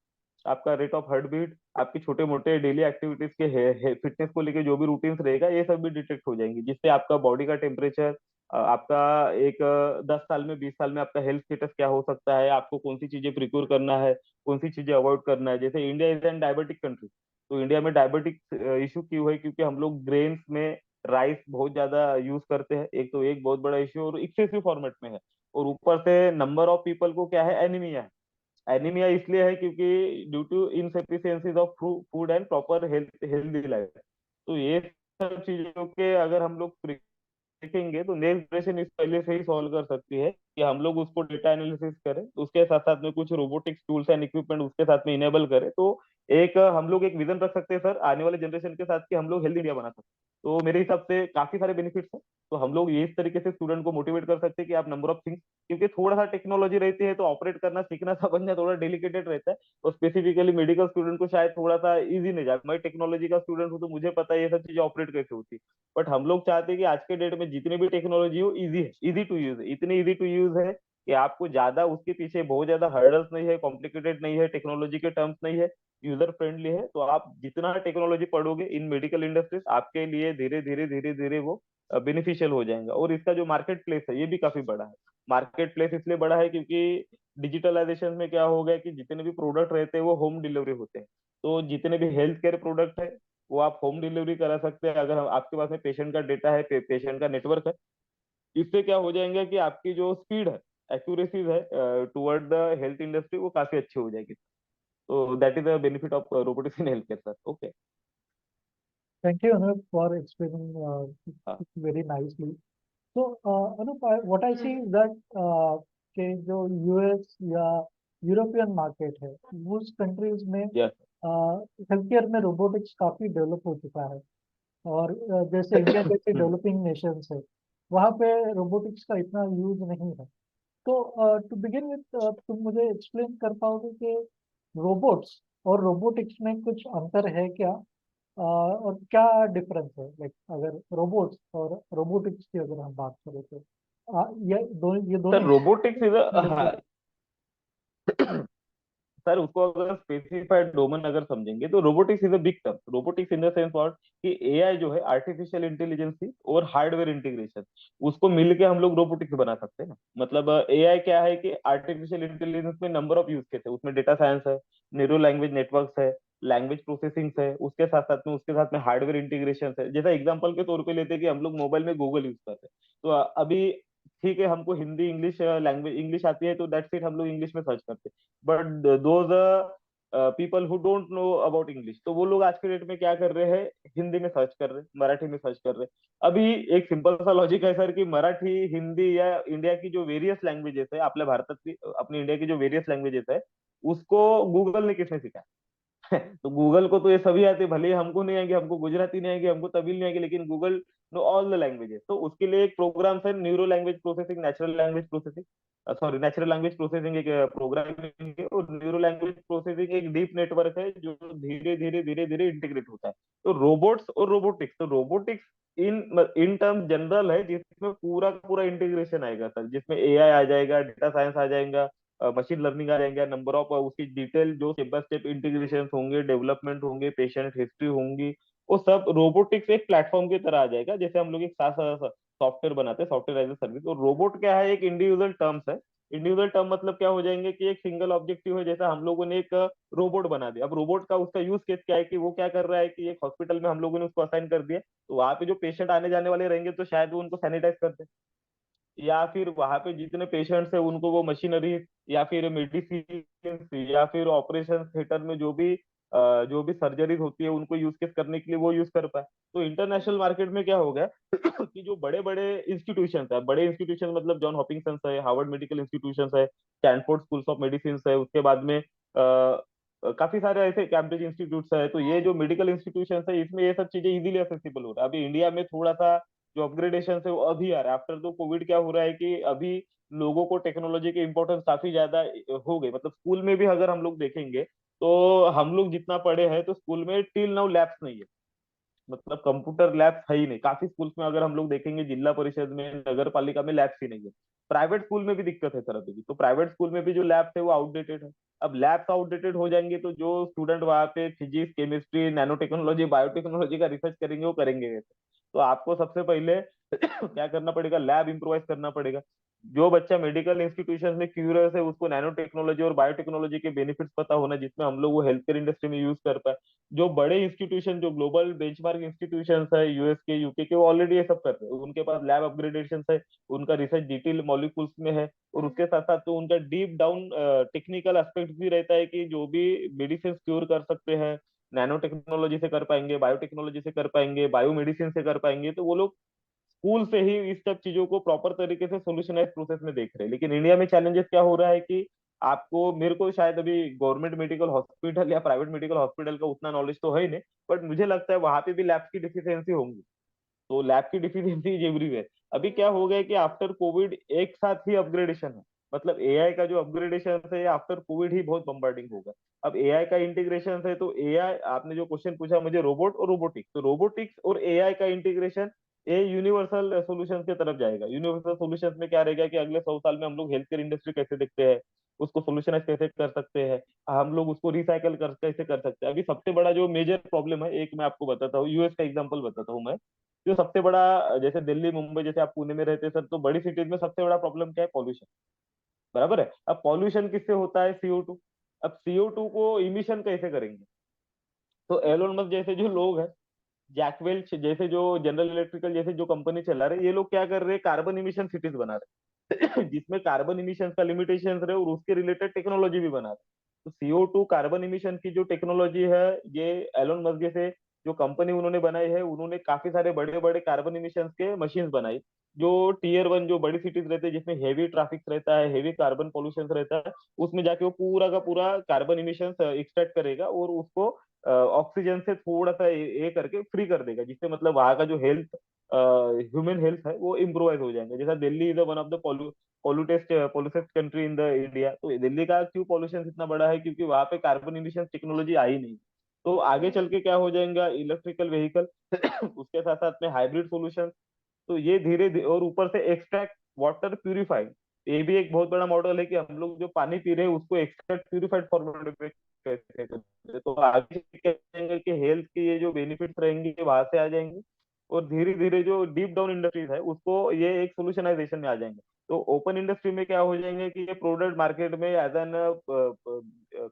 आपका रेट ऑफ हार्ट बीट, आपकी छोटे मोटे डेली एक्टिविटीज के फिटनेस को लेके जो भी रूटीन्स रहेगा ये सब भी डिटेक्ट हो जाएंगे, जिससे आपका बॉडी का टेम्परेचर, आपका एक 10 साल में 20 साल में आपका हेल्थ स्टेटस क्या हो सकता है, आपको कौन सी चीजें प्रिक्योर करना है, कौन सी चीजें अवॉइड करना है। जैसे India is an diabetic country, तो इंडिया में डायबिटिक इशू क्यों है, क्योंकि हम लोग ग्रेन्स में राइस बहुत ज्यादा यूज करते हैं, एक तो एक बहुत बड़ा इश्यू, और एक्सेसिव फॉर्मेट में है, और ऊपर से नंबर ऑफ पीपल को क्या है, एनीमिया है। एनीमिया इसलिए है क्योंकि due to insufficiencies of food and proper health healthy life. तो ये सब चीजों के अगर हम लोग देखेंगे तो नेक्स्ट जनरेशन इस पहले से ही सॉल्व कर सकती है कि हम लोग उसको डेटा एनालिसिस करें, उसके साथ साथ में कुछ रोबोटिक्स टूल्स एंड इक्विपमेंट उसके साथ में इनेबल करें, तो एक हम लोग एक विजन रख सकते हैं सर आने वाले जनरेशन के साथ कि हम लोग हेल्थ इंडिया बना सकते हैं। तो मेरे हिसाब से काफी सारे बेनिफिट्स हैं। तो हम लोग ये इस तरीके से स्टूडेंट को मोटिवेट कर सकते हैं कि आप नंबर ऑफ थिंग्स, क्योंकि थोड़ा सा टेक्नोलॉजी रहती है तो ऑपरेट करना सीखना समझना थोड़ा डेलिकेटेड रहता है, और स्पेसिफिकली मेडिकल स्टूडेंट को शायद थोड़ा सा इजी नहीं जाए। मैं टेक्नोलॉजी का स्टूडेंट हूँ तो मुझे पता है ये सब चीजें ऑपरेट कैसे होती है। बट हम लोग चाहते हैं कि आज के डेट में जितनी भी टेक्नोलॉजी हो इजी है, इजी टू यूज है, इतनी इजी टू यूज है कि आपको ज्यादा उसके पीछे बहुत ज्यादा हर्डल्स नहीं है, कॉम्प्लिकेटेड नहीं है, टेक्नोलॉजी के टर्म्स नहीं है, यूजर फ्रेंडली है। तो आप जितना टेक्नोलॉजी पढ़ोगे इन मेडिकल इंडस्ट्रीज आपके लिए धीरे धीरे धीरे धीरे वो बेनिफिशियल हो जाएगा। और इसका जो मार्केट प्लेस है ये भी काफी बड़ा है। मार्केट प्लेस इसलिए बड़ा है क्योंकि डिजिटलाइजेशन में क्या हो गया कि जितने भी प्रोडक्ट रहते हैं वो होम डिलीवरी होते हैं। तो जितने भी हेल्थ केयर प्रोडक्ट है वो आप होम डिलीवरी करा सकते हैं, अगर आपके पास में पेशेंट का डेटा है, पेशेंट का नेटवर्क है। इससे क्या हो जाएंगे कि आपकी जो स्पीड है, एक्यूरेसीज है टुवर्ड द हेल्थ इंडस्ट्री वो काफी अच्छी हो जाएगी। तो that is the benefit of robotics in health care sir. Okay. Thank you, Anup, for explaining हाँ। it very nicely. So, Anup, what I see is that कि जो यूएस या यूरोपियन मार्केट है, उस कंट्रीज में यस। हेल्थ केयर में robotics काफी develop हो चुका है। और जैसे इंडिया जैसे डेवलपिंग नेशंस है, वहाँ पे रोबोटिक्स का इतना यूज नहीं है। तो टू बिगिन विथ, तुम मुझे एक्सप्लेन कर पाओगे कि रोबोट्स और रोबोटिक्स में कुछ अंतर है क्या? और क्या डिफरेंस है, लाइक अगर रोबोट्स और रोबोटिक्स की अगर हम बात करें तो ये सर दोनों रोबोटिक्स इज डिफरेंस। सर उसको अगर स्पेसिफाइड डोमेन अगर समझेंगे तो robotics is a big term. Robotics in the sense what, कि एआई जो है आर्टिफिशियल इंटेलिजेंस और हार्डवेयर इंटीग्रेशन, उसको मिलके हम लोग रोबोटिक्स बना सकते हैं ना। मतलब एआई क्या है कि आर्टिफिशियल इंटेलिजेंस में नंबर ऑफ यूज केस है, उसमें डेटा साइंस है, न्यूरो लैंग्वेज नेटवर्क्स है, लैंग्वेज प्रोसेसिंग है, उसके साथ में हार्डवेयर इंटीग्रेशन है। जैसा एग्जांपल के तौर पे लेते हैं कि हम लोग मोबाइल में गूगल यूज करते हैं, तो अभी ठीक है हमको हिंदी इंग्लिश लैंग्वेज इंग्लिश आती है तो दैट्स इट, हम लोग इंग्लिश में सर्च करते हैं। But those people who don't know about English, तो वो लोग आज के डेट में क्या कर रहे हैं, हिंदी में सर्च कर रहे हैं, मराठी में सर्च कर रहे हैं। अभी एक सिंपल सा लॉजिक है सर कि मराठी, हिंदी या इंडिया की जो वेरियस लँग्वेजेस है, आपल्या भारतातली अपनी इंडिया की जो वेरियस लँग्वेजेस है, उसको गूगल ने किसने सिखाया? तो गूगल को तो ये सभी आते, भले ही हमको नहीं आएंगे, हमको गुजराती नहीं आएगी, हमको तमिल नहीं आएगी, लेकिन Google know all the languages. तो उसके लिए एक प्रोग्राम है, neuro language processing, natural language processing, sorry natural language processing एक प्रोग्रामिंग है, और न्यूरो लैंग्वेज प्रोसेसिंग एक डीप नेटवर्क है जो धीरे धीरे धीरे धीरे इंटीग्रेट होता है। तो रोबोट्स और रोबोटिक्स, तो robotics in in terms general है जिसमें पूरा का पूरा इंटीग्रेशन आएगा सर, जिसमें एआई आ जाएगा, डेटा साइंस आ जाएगा, मशीन लर्निंग आ जाएंगे, नंबर ऑफ उसकी डिटेल जो स्टेप बाय स्टेप इंटीग्रेशन होंगे, डेवलपमेंट होंगे, पेशेंट हिस्ट्री होंगी, वो सब रोबोटिक्स एक प्लेटफॉर्म की तरह आ जाएगा। जैसे हम लोग एक साथ सॉफ्टवेयर बनाते हैं, सॉफ्टवेयर एज ए सर्विस, और रोबोट क्या है, एक इंडिविजुअल टर्म्स है। इंडिविजुअल टर्म मतलब क्या हो जाएंगे कि एक सिंगल ऑब्जेक्टिव है, जैसा हम लोगों ने एक रोबोट बना दिया। अब रोबोट का उसका यूज केस क्या है कि वो क्या कर रहा है कि एक हॉस्पिटल में हम लोगों ने उसको असाइन कर दिया, तो वहां पे जो पेशेंट आने जाने वाले रहेंगे तो शायद वो उनको सैनिटाइज करते, या फिर वहां पे जितने पेशेंट्स है उनको वो मशीनरी या फिर मेडिसिन या फिर ऑपरेशन थिएटर में जो भी सर्जरीज होती है उनको यूज केस करने के लिए वो यूज कर पाए। तो इंटरनेशनल मार्केट में क्या हो गया कि जो बड़े बड़े इंस्टीट्यूशन है, बड़े इंस्टीट्यूशन मतलब जॉन हॉपिंगसन है, हार्वर्ड मेडिकल इंस्टीट्यूशन है, स्टैनफोर्ड स्कूल्स ऑफ मेडिसिन है, उसके बाद में काफी सारे ऐसे कैम्ब्रिज इंस्टीट्यूट्स है, तो ये जो मेडिकल इंस्टीट्यूशन है इसमें ये सब चीजें इजीली एक्सेसिबल हो रहा है। अभी इंडिया में थोड़ा सा जो अपग्रेडेशन है वो अभी आ रहा है, आफ्टर द कोविड क्या हो रहा है कि अभी लोगों को टेक्नोलॉजी की इंपॉर्टेंस काफी ज्यादा हो गई। मतलब स्कूल में भी अगर हम लोग देखेंगे तो हम लोग जितना पढ़े हैं तो स्कूल में टिल नाउ लैब्स नहीं है, मतलब कंप्यूटर लैब्स है ही नहीं। काफी स्कूल्स में अगर हम लोग देखेंगे जिला परिषद में, नगर पालिका में लैब्स ही नहीं है। प्राइवेट स्कूल में भी दिक्कत है सर अभी भी, तो प्राइवेट स्कूल में भी जो लैब्स है वो आउटडेटेड है। अब लैब्स आउटडेटेड हो जाएंगे तो जो स्टूडेंट वहां पे physics, chemistry, nano technology, biotechnology का रिसर्च करेंगे वो करेंगे कैसे? तो आपको सबसे पहले क्या करना पड़ेगा, लैब इम्प्रोवाइज करना पड़ेगा। जो बच्चा मेडिकल इंस्टीट्यूशन में क्यूरियस है उसको नैनो टेक्नोलॉजी और बायोटेक्नोलॉजी के बेनिफिट्स पता होना, जिसमें हम लोग वो हेल्थ केयर इंडस्ट्री में यूज कर पाए। जो बड़े इंस्टीट्यूशन, जो ग्लोबल बेंचमार्क इंस्टीट्यूशन है, यूएस के, यूके के, वो ऑलरेडी ये सब कर रहे हैं, उनके पास लैब अपग्रेडेशन है, उनका रिसर्च डिटेल मॉलिक्यूल्स में है। और उसके साथ साथ तो उनका डीप डाउन टेक्निकल एस्पेक्ट भी रहता है कि जो भी मेडिसिन क्योर कर सकते हैं, नैनो टेक्नोलॉजी से कर पाएंगे, बायोटेक्नोलॉजी से कर पाएंगे, बायोमेडिसिन से कर पाएंगे। तो वो लोग स्कूल से ही इस सब चीजों को प्रॉपर तरीके से सोल्यूशनाइज प्रोसेस में देख रहे हैं। लेकिन इंडिया में चैलेंजेस क्या हो रहा है कि आपको, मेरे को शायद अभी गवर्नमेंट मेडिकल हॉस्पिटल या प्राइवेट मेडिकल हॉस्पिटल का उतना नॉलेज तो है ही नहीं, बट मुझे लगता है वहां पे भी लैब की डिफिशियंसी होंगी। तो लैब की डिफिशियंसी इज एवरीवेयर। अभी क्या हो गया कि आफ्टर कोविड एक साथ ही अपग्रेडेशन है, मतलब एआई का जो अपग्रेडेशन है आफ्टर कोविड ही बहुत बम्बार्डिंग होगा। अब एआई का इंटीग्रेशन है, तो एआई, आपने जो क्वेश्चन पूछा मुझे रोबोट और रोबोटिक्स, तो रोबोटिक्स और एआई का इंटीग्रेशन ये यूनिवर्सल सॉल्यूशन की तरफ जाएगा। यूनिवर्सल सॉल्यूशन में क्या रहेगा कि अगले 100 साल में हम लोग हेल्थ केयर इंडस्ट्री कैसे देखते हैं, उसको सोल्यूशनाइज कैसे कर सकते हैं, हम लोग उसको रिसाइकल कर कैसे कर सकते हैं। अभी सबसे बड़ा जो मेजर प्रॉब्लम है, एक मैं आपको बताता हूँ, यूएस का एग्जांपल बताता हूँ मैं। जो सबसे बड़ा, जैसे दिल्ली, मुंबई, जैसे आप पुणे में रहते हैं सर, तो बड़ी सिटीज में सबसे बड़ा प्रॉब्लम क्या है? पॉल्यूशन। बराबर है। अब पॉल्यूशन किससे होता है? CO2। अब CO2 को इमिशन कैसे करेंगे? तो एलोन मस्क जैसे जो लोग हैं, जैक वेल्च जैसे जो जनरल इलेक्ट्रिकल जैसे जो कंपनी चला रहे, ये लोग क्या कर रहे हैं, कार्बन इमिशन सिटीज बना रहे हैं जिसमें कार्बन इमिशन का लिमिटेशन रहे और उसके रिलेटेड टेक्नोलॉजी भी बना रहे हैं। तो CO2 कार्बन इमिशन की जो टेक्नोलॉजी है, ये एलोन मस्क जैसे जो कंपनी उन्होंने बनाई है, उन्होंने काफी सारे बड़े बड़े कार्बन इमिशन के मशीन बनाई। जो टीयर 1 जो बड़ी सिटीज रहते हैं जिसमें हेवी ट्रैफिक रहता है, हेवी कार्बन पोल्यूशन रहता है, उसमें जाके वो पूरा का पूरा कार्बन इमिशन एक्सट्रैक्ट करेगा और उसको ऑक्सीजन से थोड़ा सा ये करके फ्री कर देगा, जिससे मतलब वहाँ का जो हेल्थ, ह्यूमन हेल्थ है वो इम्प्रोवाइज हो जाएंगे। जैसा Delhi is one of the pollutest country in the India, तो दिल्ली का क्यों पॉल्यूशन इतना बड़ा है? क्योंकि वहाँ पे कार्बन इमिशन टेक्नोलॉजी आई नहीं। तो आगे चल के क्या हो जाएगा, इलेक्ट्रिकल व्हीकल उसके साथ साथ में हाइब्रिड सोल्यूशन। तो ये धीरे धीरे, और ऊपर से एक्सट्रैक्ट वाटर प्यूरिफाइड, ये भी एक बहुत बड़ा मॉडल है कि हम लोग जो पानी पी रहे हैं उसको एक्सट्रैक्ट प्यूरिफाइड फॉर्मेट में कैसे करते हैं। तो आगे क्या करेंगे कि हेल्थ के ये जो बेनिफिट्स रहेंगे वहां से आ जाएंगे, और धीरे धीरे जो डीप डाउन इंडस्ट्रीज है उसको ये एक सोल्यूशनाइजेशन में आ जाएंगे। तो ओपन इंडस्ट्री में क्या हो जाएंगे कि ये प्रोडक्ट मार्केट में एज एन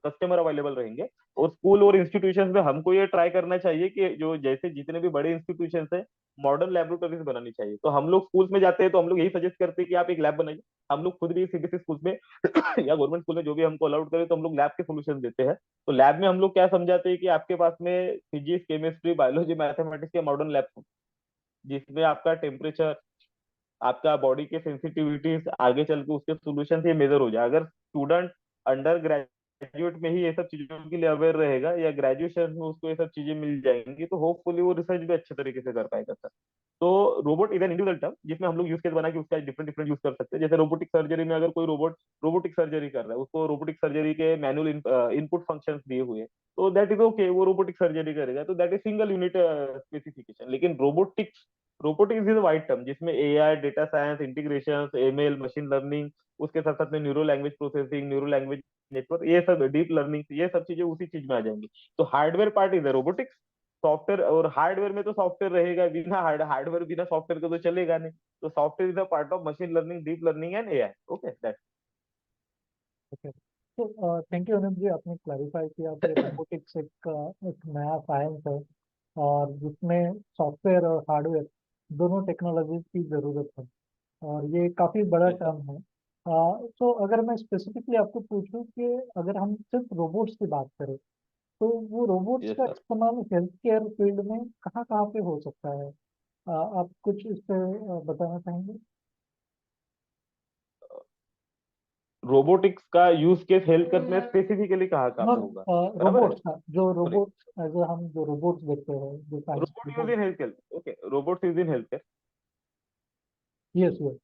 कस्टमर अवेलेबल रहेंगे। और स्कूल और इंस्टीट्यूशंस में हमको ये ट्राई करना चाहिए कि जो जैसे जितने भी बड़े इंस्टीट्यूशंस हैं, मॉडर्न लेबोरेटरीज बनानी चाहिए। तो हम लोग स्कूल्स में जाते हैं तो हम लोग यही सजेस्ट करते हैं कि आप एक लैब बनाइए। हम लोग खुद भी सीबीएसई स्कूल में या गवर्नमेंट स्कूल में जो भी हमको अलाउड करे तो हम लोग लैब के सोल्यूशन देते हैं। तो लैब में हम लोग क्या समझाते हैं कि आपके पास में फिजिक्स, केमिस्ट्री, बायोलॉजी, मैथमेटिक्स के मॉडर्न लैब, जिसमें आपका टेम्परेचर, आपका बॉडी के सेंसिटिविटीज, आगे चल के उसके सोल्यूशन ये मेजर हो जाए। अगर स्टूडेंट अंडर ग्रेजुएट में ही ये सब चीजों के लिए अवेयर रहेगा या ग्रेजुएशन में उसको ये सब चीजें मिल जाएंगी, तो होपफुली वो रिसर्च भी अच्छे तरीके से कर पाएगा सर। तो robot is an individual term जिसमें हम लोग यूज केस बना के उसका डिफरेंट डिफरेंट यूज कर सकते हैं। जैसे रोबोटिक सर्जरी में अगर कोई रोबोटिक सर्जरी कर रहा है, उसको रोबोटिक सर्जरी के मैनुअल इनपुट फंक्शंस दिए हुए हैं, तो दैट इज ओके, वो रोबोटिक सर्जरी करेगा, तो that is single unit specification. लेकिन रोबोटिक्स इज वाइड टर्म जिसमें AI, data science, integration, ML, machine learning, उसके साथ साथ में neuro language processing, neuro language network, ये सब डीप लर्निंग, ये सब चीजें उसी चीज में आ जाएंगी। तो hardware part is robotics, software, और हार्डवेयर में तो सॉफ्टवेयर रहेगा, बिना हार्डवेयर बिना सॉफ्टवेयर का तो चलेगा नहीं। तो software is a part of machine learning, deep learning and AI. Okay that. Okay, तो थैंक यू अनिल जी, आपने क्लैरिफाई किया कि रोबोटिक्स एक नया साइंस है और जिसमें सॉफ्टवेयर और हार्डवेयर दोनों टेक्नोलॉजीज की ज़रूरत है, और ये काफ़ी बड़ा यस सर। टर्म है। तो अगर मैं स्पेसिफिकली आपको पूछूं कि अगर हम सिर्फ रोबोट्स की बात करें, तो वो रोबोट्स यस का सर। इस्तेमाल हेल्थ केयर फील्ड में कहाँ कहाँ पे हो सकता है? आप कुछ इस पे बताना चाहेंगे? रोबोटिक्स का यूज केस हेल्थ केयर में स्पेसिफिकली कहाँ कहाँ पे नॉट होगा? बराबर है? रोबोट्स का, जो सॉरी, रोबोट्स एज हम जो रोबोट्स देखते हैं, जो robot use fancy. In health care. Okay, robot use in health care. Yes yes.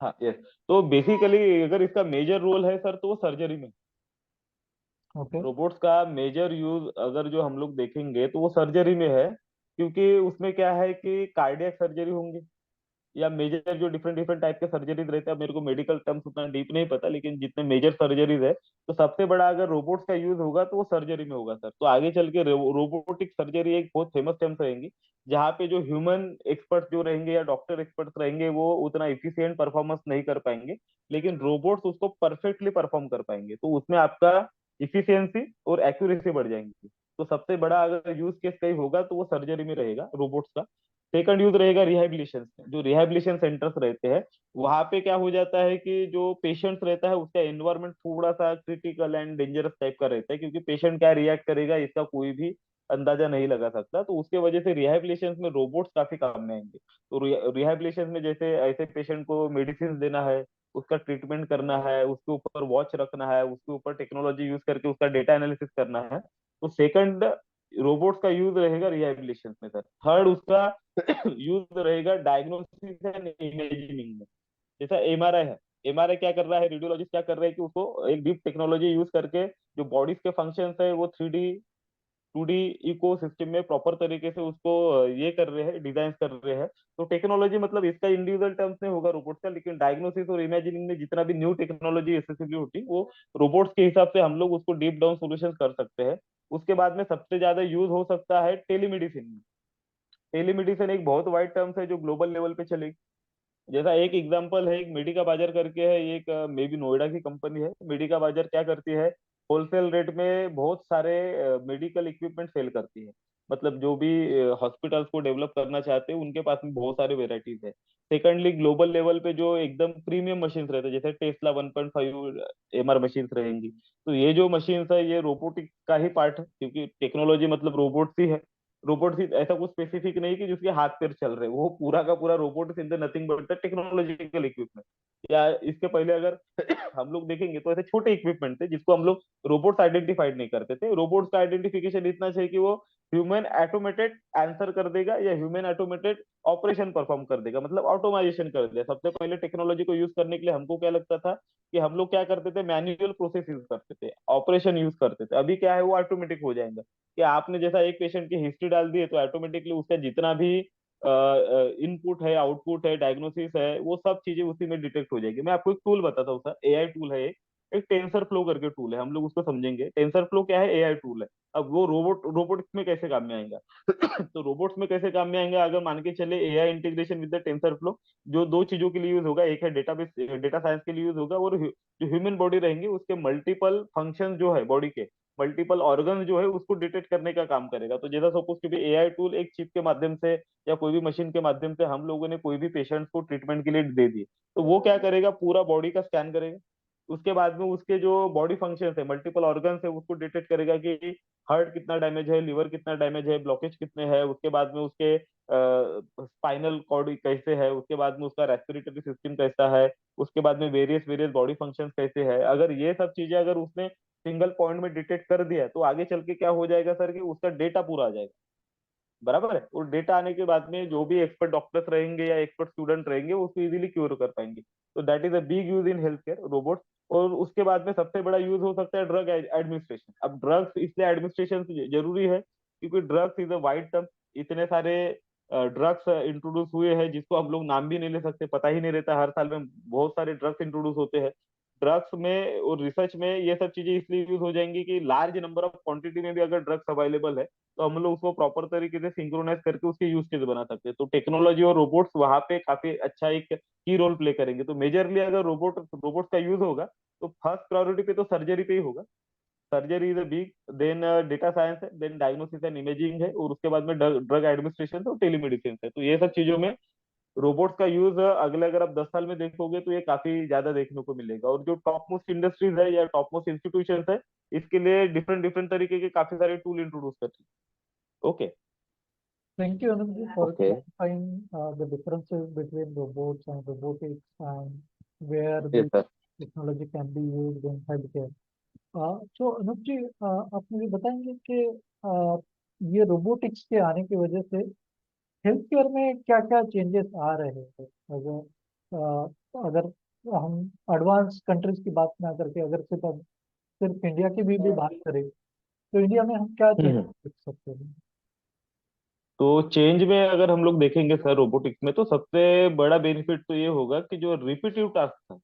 हाँ, यस। तो बेसिकली अगर इसका मेजर रोल है सर, तो वो सर्जरी में। ओके। रोबोट्स का मेजर यूज अगर जो हम लोग देखेंगे तो वो सर्जरी में है, क्योंकि उसमें क्या है कि कार्डियक सर्जरी होंगी या मेजर जो डिफरेंट डिफरेंट टाइप के सर्जरीज रहते हैं। अब मेरे को मेडिकल टर्म्स उतना डीप नहीं पता, लेकिन जितने मेजर सर्जरीज है, तो सबसे बड़ा अगर रोबोट्स का यूज होगा तो वो सर्जरी में होगा सर। तो आगे चल के रोबोटिक सर्जरी एक बहुत फेमस टर्म्स रहेंगी, जहाँ पे जो ह्यूमन एक्सपर्ट जो रहेंगे या डॉक्टर एक्सपर्ट रहेंगे वो उतना इफिशियंट परफॉर्मेंस नहीं कर पाएंगे, लेकिन रोबोट्स उसको परफेक्टली परफॉर्म कर पाएंगे। तो उसमें आपका इफिशियंसी और एक्यूरेसी बढ़ जाएंगी। तो सबसे बड़ा अगर यूज केस कहीं होगा तो वो सर्जरी में रहेगा रोबोट्स का। सेकंड यूज रहेगा रिहेबिलिटेशन में। जो रिहेबिलिटेशन सेंटर्स रहते हैं, वहां पे क्या हो जाता है कि जो पेशेंट्स रहता है उसका एनवायरनमेंट थोड़ा सा क्रिटिकल एंड डेंजरस टाइप का रहता है, क्योंकि पेशेंट क्या रिएक्ट करेगा इसका कोई भी अंदाजा नहीं लगा सकता। तो उसके वजह से रिहेबिलिटेशन में रोबोट्स काफी काम में आएंगे। तो रिहेबिलिटेशन में जैसे ऐसे पेशेंट को मेडिसिन देना है, उसका ट्रीटमेंट करना है, उसके ऊपर वॉच रखना है, उसके ऊपर टेक्नोलॉजी यूज करके उसका डेटा एनालिसिस करना है, तो सेकंड रोबोट्स का यूज रहेगा रिहेबिलिटेशन में सर। थर्ड उसका यूज रहेगा डायग्नोसिस एंड इमेजिंग में। जैसा एमआरआई है, एमआरआई क्या कर रहा है, रेडियोलॉजिस्ट क्या कर रहे हैं कि उसको एक डीप टेक्नोलॉजी यूज करके जो बॉडीज के फंक्शंस है वो 3D 2D इको सिस्टम में प्रॉपर तरीके से उसको ये कर रहे हैं, डिजाइन कर रहे हैं। तो टेक्नोलॉजी मतलब इसका इंडिविजुअल टर्म्स में होगा रोबोट का, लेकिन डायग्नोसिस और इमेजिनिंग में जितना भी न्यू टेक्नोलॉजी एक्सेसिबली होती वो रोबोट्स के हिसाब से हम लोग उसको डीप डाउन सॉल्यूशन कर सकते हैं। उसके बाद में सबसे ज्यादा यूज हो सकता है टेलीमेडिसिन में। टेलीमेडिसिन एक बहुत वाइड टर्म्स है जो ग्लोबल लेवल पे चलेगी। जैसा एक एग्जांपल है, एक मेडिका बाजार करके है, एक मे बी नोएडा की कंपनी है। मेडिका बाजार क्या करती है, होलसेल रेट में बहुत सारे मेडिकल इक्विपमेंट सेल करती है। मतलब जो भी हॉस्पिटल्स को डेवलप करना चाहते हैं उनके पास में बहुत सारे वेराइटीज है। सेकंडली ग्लोबल लेवल पे जो एकदम प्रीमियम मशीन्स रहते हैं, जैसे टेस्ला 1.5 एमआर मशीन्स रहेंगी। तो ये जो मशीन्स है ये रोबोटिक का ही पार्ट है, क्योंकि टेक्नोलॉजी मतलब रोबोट्स ही है। रोबोट ही ऐसा कुछ स्पेसिफिक नहीं कि जिसके हाथ पैर चल रहे, वो पूरा का पूरा robot is nothing but the technological equipment. या इसके पहले अगर हम लोग देखेंगे तो ऐसे छोटे इक्विपमेंट थे जिसको हम लोग रोबोट्स आइडेंटिफाइड नहीं करते थे। रोबोट्स का आइडेंटिफिकेशन इतना चाहिए कि वो ह्यूमन ऑटोमेटेड आंसर कर देगा या ह्यूमन ऑटोमेटेड ऑपरेशन परफॉर्म कर देगा, मतलब ऑटोमाइजेशन कर देगा। सबसे पहले टेक्नोलॉजी को यूज करने के लिए हमको क्या लगता था कि हम लोग क्या करते थे, मैन्युअल प्रोसेस यूज करते थे, ऑपरेशन यूज करते थे। अभी क्या है, वो ऑटोमेटिक हो जाएगा कि आपने जैसा एक पेशेंट की हिस्ट्री डाल दी है तो ऑटोमेटिकली उसका जितना भी इनपुट है, आउटपुट है, डायग्नोसिस है, वो सब चीजें उसी में डिटेक्ट हो जाएगी। मैं आपको एक टूल बताता हूँ सर, एआई टूल है एक टेंसर फ्लो करके टूल है, हम लोग उसको समझेंगे। टेंसर फ्लो क्या है, एआई टूल है। अब वो रोबोट्स में कैसे काम में आएगा तो रोबोट्स में कैसे काम में आएगा, अगर मान के चले AI integration with the tensor flow, जो दो चीजों के लिए यूज होगा, एक है डेटाबेस डेटा साइंस के लिए यूज होगा, और जो ह्यूमन बॉडी रहेंगे उसके मल्टीपल फंक्शन जो है बॉडी के, मल्टीपल ऑर्गन जो है उसको डिटेक्ट करने का काम करेगा। तो जैसा सपोज कि एआई टूल एक चिप के माध्यम से या कोई भी मशीन के माध्यम से हम लोगों ने कोई भी पेशेंट को ट्रीटमेंट के लिए दे दी, तो वो क्या करेगा, पूरा बॉडी का स्कैन करेगा। उसके बाद में उसके जो बॉडी फंक्शन है, मल्टीपल ऑर्गन है, उसको डिटेक्ट करेगा कि हार्ट कितना डैमेज है, लिवर कितना डैमेज है, ब्लॉकेज कितने हैं। उसके बाद में उसके स्पाइनल कॉर्ड कैसे है, उसके बाद में उसका रेस्पिरेटरी सिस्टम कैसा है, उसके बाद में वेरियस वेरियस बॉडी फंक्शंस कैसे है। अगर ये सब चीजें अगर उसने सिंगल पॉइंट में डिटेक्ट कर दिया तो आगे चल के क्या हो जाएगा सर कि उसका डेटा पूरा आ जाएगा। बराबर है, और डेटा आने के बाद में जो भी एक्सपर्ट डॉक्टर्स रहेंगे या एक्सपर्ट स्टूडेंट रहेंगे वो उसको इजीली क्योर कर पाएंगे। तो that is a big use in health care robot. और उसके बाद में सबसे बड़ा यूज हो सकता है ड्रग एडमिनिस्ट्रेशन। अब ड्रग्स इसलिए एडमिनिस्ट्रेशन जरूरी है क्योंकि drugs is a wide term. इतने सारे ड्रग्स इंट्रोड्यूस हुए हैं जिसको हम लोग नाम भी नहीं ले सकते, पता ही नहीं रहता, हर साल में बहुत सारे ड्रग्स इंट्रोड्यूस होते हैं। ड्रग्स में और रिसर्च में ये सब चीजें इसलिए यूज हो जाएंगी कि लार्ज नंबर ऑफ क्वांटिटी में भी अगर ड्रग्स अवेलेबल है तो हम लोग उसको प्रॉपर तरीके से सिंक्रोनाइज करके उसके यूज केस बना सकते हैं। तो टेक्नोलॉजी और रोबोट्स वहां पे काफी अच्छा एक की रोल प्ले करेंगे। तो मेजरली अगर रोबोट्स का यूज होगा तो फर्स्ट प्रायोरिटी पे तो सर्जरी पे ही होगा। Surgery is a big, then data science है, देन डायग्नोसिस एंड इमेजिंग है, और उसके बाद में ड्रग एडमिनिस्ट्रेशन और टेलीमेडिसिन है। तो ये सब चीजों में रोबोट्स का यूज अगले अगर आप 10 साल में देखोगे तो ये काफी ज्यादा देखने को मिलेगा। और जो टॉप मोस्ट इंडस्ट्रीज है या टॉप मोस्ट इंस्टीट्यूशन है, इसके लिए डिफरेंट डिफरेंट तरीके के काफी सारे टूल इंट्रोड्यूस करते हैं। Okay. Thank you, Anandji, for okay. clarifying the differences between robots and robotics and where yes the sir. technology can be used in healthcare. So Anoop ji, आप मुझे बताएंगे कि ये रोबोटिक्स के आने की वजह से हेल्थ केयर में क्या क्या चेंजेस आ रहे हैं? अगर हम एडवांस कंट्रीज की बात ना करके अगर सिर्फ इंडिया की भी बात करें, तो इंडिया में हम क्या चेंज हम्म। देख सकते हैं? तो चेंज में अगर हम लोग देखेंगे सर रोबोटिक्स में, तो सबसे बड़ा बेनिफिट तो ये होगा कि जो रिपीटिव टास्क था,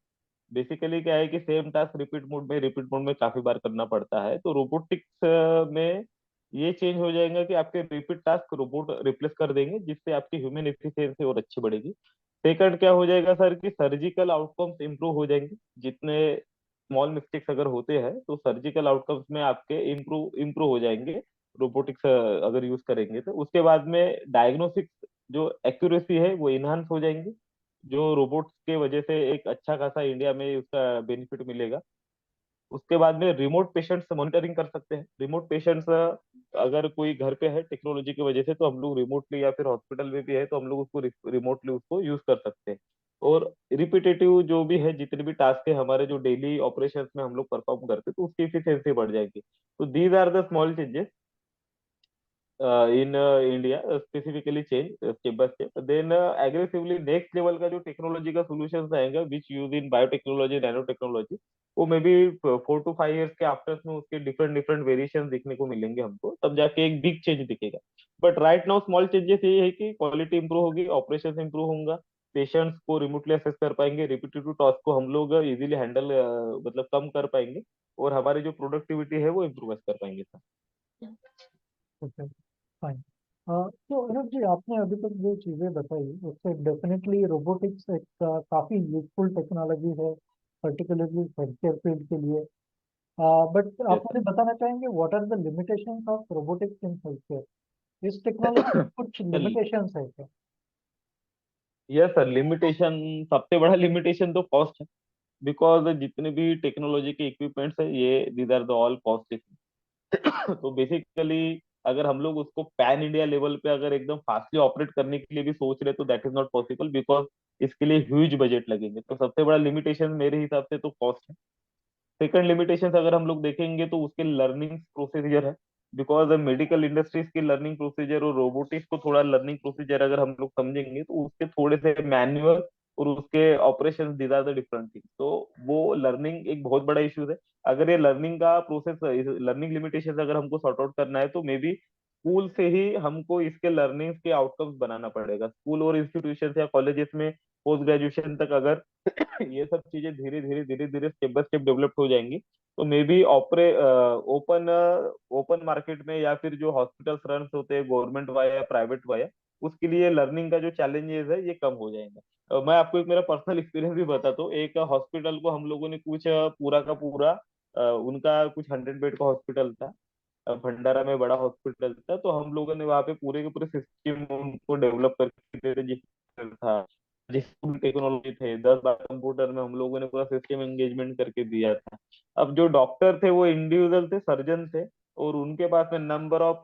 बेसिकली क्या है कि सेम टास्क रिपीट मोड में काफी बार करना पड़ता है, तो रोबोटिक्स में ये चेंज हो जाएगा कि आपके रिपीट टास्क रोबोट रिप्लेस कर देंगे, जिससे आपकी ह्यूमन एफिशिएंसी और अच्छी बढ़ेगी। सेकंड क्या हो जाएगा सर कि सर्जिकल आउटकम्स इंप्रूव हो जाएंगे। जितने स्मॉल मिस्टेक्स अगर होते हैं तो सर्जिकल आउटकम्स में आपके इम्प्रूव इम्प्रूव हो जाएंगे, रोबोटिक्स अगर यूज करेंगे तो। उसके बाद में डायग्नोस्टिक्स जो एक्यूरेसी है वो इनहांस हो जाएंगी, जो रोबोट्स के वजह से एक अच्छा खासा इंडिया में उसका बेनिफिट मिलेगा। उसके बाद में रिमोट पेशेंट्स मॉनिटरिंग कर सकते हैं। रिमोट पेशेंट्स अगर कोई घर पे है टेक्नोलॉजी की वजह से, तो हम लोग रिमोटली, या फिर हॉस्पिटल में भी है तो हम लोग उसको रिमोटली उसको यूज कर सकते हैं। और रिपीटेटिव जो भी है, जितने भी टास्क है हमारे जो डेली ऑपरेशंस में हम लोग परफॉर्म करते हैं, तो उसकी एफिशिएंसी बढ़ जाएगी। तो these are the small changes in India, specifically change step by step. Then aggressively next level का जो टेक्नोलॉजी का solutions आएगा which use in biotechnology, nanotechnology, वो मे बी 4 to 5 years के आफ्टर में उसके डिफरेंट डिफरेंट वेरिएशन देखने को मिलेंगे हमको, तब जाके एक बिग चेंज दिखेगा। But right now small changes ये है कि क्वालिटी इंप्रूव होगी, ऑपरेशन इंप्रूव होगा, पेशेंट्स को रिमोटली असेस कर पाएंगे, रिपीटेटिव टास्क को हम लोग इजीली हैंडल मतलब कम कर पाएंगे, और हमारी जो प्रोडक्टिविटी है वो इम्प्रूव कर पाएंगे सर। Okay, fine. तो अनुप जी, आपने अभी तक जो चीज़ें बताई उससे डेफिनेटली रोबोटिक्स एक काफ़ी यूजफुल टेक्नोलॉजी है, पर्टिकुलरली हेल्थ केयर फील्ड के लिए। बट आप यस मुझे बताना चाहेंगे what are the limitations of robotics in health care? इस टेक्नोलॉजी में कुछ सर। लिमिटेशंस है क्या? यस सर, लिमिटेशन, सबसे बड़ा लिमिटेशन तो कॉस्ट है। बिकॉज जितने भी टेक्नोलॉजी के इक्विपमेंट्स है ये these are the all costly. तो बेसिकली अगर हम लोग उसको पैन इंडिया लेवल पे अगर एकदम फास्टली ऑपरेट करने के लिए भी सोच रहे, तो that is not possible, because इसके लिए ह्यूज बजट लगेंगे। तो सबसे बड़ा लिमिटेशन मेरे हिसाब से तो कॉस्ट है। सेकंड लिमिटेशन अगर हम लोग देखेंगे तो उसके लर्निंग प्रोसीजर है। बिकॉज मेडिकल इंडस्ट्रीज की लर्निंग प्रोसीजर और रोबोटिक्स को थोड़ा लर्निंग प्रोसीजर अगर हम लोग समझेंगे, तो उसके थोड़े से मैनुअल और उसके operation these are the different thing, तो वो लर्निंग एक बहुत बड़ा इश्यू है। अगर ये लर्निंग का प्रोसेस, लर्निंग लिमिटेशन अगर हमको सॉर्ट आउट करना है, तो मे बी स्कूल से ही हमको इसके लर्निंग के आउटकम्स बनाना पड़ेगा। स्कूल और इंस्टीट्यूशन या कॉलेजेस में पोस्ट ग्रेजुएशन तक अगर ये सब चीजें धीरे धीरे स्टेप बाय स्टेप डेवलप हो जाएंगी, तो may be open open market में, या फिर जो हॉस्पिटल्स रन होते हैं गवर्नमेंट वाया या प्राइवेट वाया, उसके लिए लर्निंग का जो चैलेंजेस है ये कम हो जाएगा। मैं आपको एक मेरा पर्सनल एक्सपीरियंस भी बताता हूँ। एक हॉस्पिटल को हम लोगों ने कुछ पूरा का पूरा उनका कुछ 100 बेड का हॉस्पिटल था, भंडारा में बड़ा हॉस्पिटल था, तो हम लोगों ने वहाँ पे पूरे के पूरे सिस्टम उनको डेवलप करके दे दिए, जिस था, जिस टेक्नोलॉजी थे 10 12 कंप्यूटर में हम लोगों ने पूरा सिस्टम एंगेजमेंट करके दिया था। अब जो डॉक्टर थे वो इंडिविजुअल थे, सर्जन थे, और उनके पास में नंबर ऑफ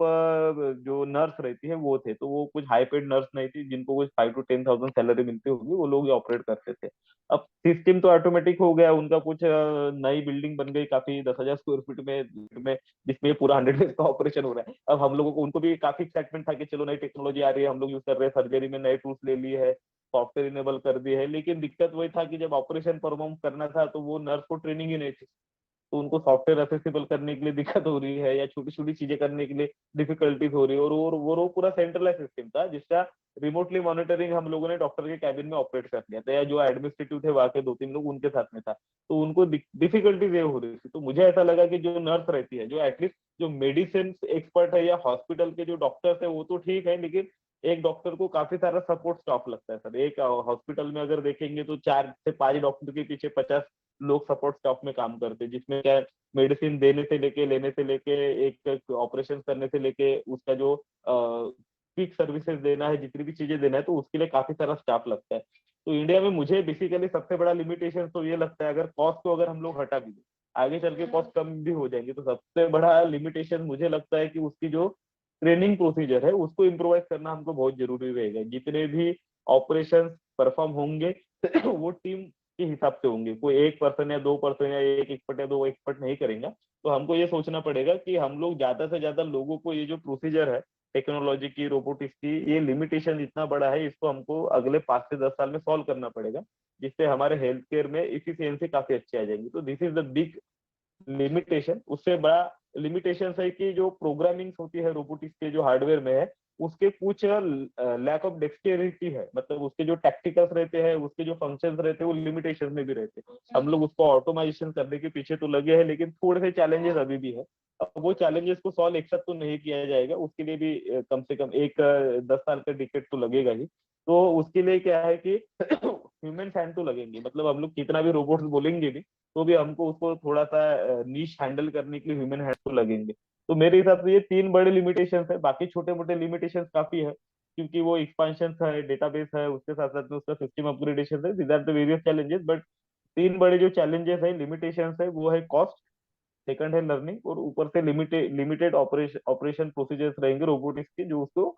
जो नर्स रहती है वो थे, तो वो कुछ हाई पेड नर्स नहीं थी जिनको कुछ 5 to 10 thousand सैलरी मिलती होगी, वो लोग ऑपरेट करते थे। अब सिस्टम तो ऑटोमेटिक हो गया उनका, कुछ नई बिल्डिंग बन गई काफी 10,000 स्क्वायर फीट में, जिसमें पूरा 100 डेज का ऑपरेशन हो रहा है। अब हम लोगों को, उनको भी काफी एक्साइटमेंट था कि चलो नई टेक्नोलॉजी आ रही है, हम लोग यूज कर रहे हैं, सर्जरी में नए टूल्स ले लिए है, सॉफ्टवेयर इनेबल कर दिए है। लेकिन दिक्कत वही था कि जब ऑपरेशन परफॉर्म करना था तो वो नर्स को ट्रेनिंग ही नहीं थी, तो उनको सॉफ्टवेयर असेसिबल करने के लिए दिक्कत हो रही है, या छोटी छोटी चीजें करने के लिए डिफिकल्टीज हो रही है। और वो पूरा सेंट्रलाइज सिस्टम था जिसका रिमोटली मॉनिटरिंग हम लोगों ने डॉक्टर के कैबिन में ऑपरेट कर लिया था, या जो एडमिनिस्ट्रेटिव थे वहां के 2 3 लोग उनके साथ में था, तो उनको डिफिकल्टीज ये हो रही थी। तो मुझे ऐसा लगा कि जो नर्स रहती है, जो एटलीस्ट जो मेडिसिन एक्सपर्ट है, या हॉस्पिटल के जो डॉक्टर्स है वो तो ठीक है, लेकिन एक डॉक्टर को काफी सारा सपोर्ट स्टाफ लगता है सर। एक हॉस्पिटल में अगर देखेंगे तो 4 से 5 डॉक्टर के पीछे 50 लोग सपोर्ट स्टाफ में काम करते हैं, जिसमें क्या मेडिसिन देने से लेके, लेने से लेके, एक ऑपरेशन करने से लेके, उसका जो क्विक सर्विसेज देना है, जितनी भी चीजें देना है, तो उसके लिए काफी सारा स्टाफ लगता है। तो इंडिया में मुझे बेसिकली सबसे बड़ा लिमिटेशन तो ये लगता है, अगर कॉस्ट को अगर हम लोग हटा भी दें, आगे चल के कॉस्ट कम भी हो जाएंगे, तो सबसे बड़ा लिमिटेशन मुझे लगता है कि उसकी जो ट्रेनिंग प्रोसीजर है उसको इम्प्रोवाइज करना हमको बहुत जरूरी रहेगा। जितने भी ऑपरेशन परफॉर्म होंगे वो टीम के हिसाब से होंगे, कोई 1% या 2% या एक एक्सपर्ट या दो एक्सपर्ट नहीं करेंगे। तो हमको ये सोचना पड़ेगा कि हम लोग ज्यादा से ज्यादा लोगों को, ये जो प्रोसीजर है टेक्नोलॉजी की, रोबोटिक्स की, ये लिमिटेशन इतना बड़ा है, इसको हमको अगले 5 से 10 साल में सॉल्व करना पड़ेगा, जिससे हमारे हेल्थ केयर में इफिशियंसी काफी अच्छी आ जाएगी। तो this is the big limitation. उससे बड़ा लिमिटेशन है कि जो प्रोग्रामिंग होती है रोबोटिक्स के जो हार्डवेयर में है, उसके कुछ लैक ऑफ डेक्सटेरिटी है, मतलब उसके जो टैक्टिकल्स रहते हैं, उसके जो फंक्शंस रहते हैं, वो लिमिटेशन में भी रहते हैं। हम लोग उसको ऑटोमाइजेशन करने के पीछे तो लगे हैं, लेकिन थोड़े से चैलेंजेस अभी भी है। अब वो चैलेंजेस को सॉल्व एक साथ तो नहीं किया जाएगा, उसके लिए भी कम से कम एक 10 साल का डिकेड तो लगेगा ही। तो उसके लिए क्या है कि ह्यूमन हैंड तो लगेंगे, मतलब हम लोग कितना भी रोबोट्स बोलेंगे भी, तो भी हमको उसको थोड़ा सा नीश हैंडल करने के लिए ह्यूमन हैंड तो लगेंगे। तो मेरे हिसाब से ये तीन बड़े लिमिटेशंस है, बाकी छोटे मोटे लिमिटेशंस काफी है, क्योंकि वो एक्सपांशन है, डेटाबेस है, उसके साथ साथ में उसका सिस्टम अपग्रेडेशन है, these are the various challenges. But तीन बड़े जो चैलेंजेस है, लिमिटेशंस है, वो है कॉस्ट, सेकंड है लर्निंग, और ऊपर से limited limited operation operation procedures रहेंगे रोबोटिक्स के, जो उसको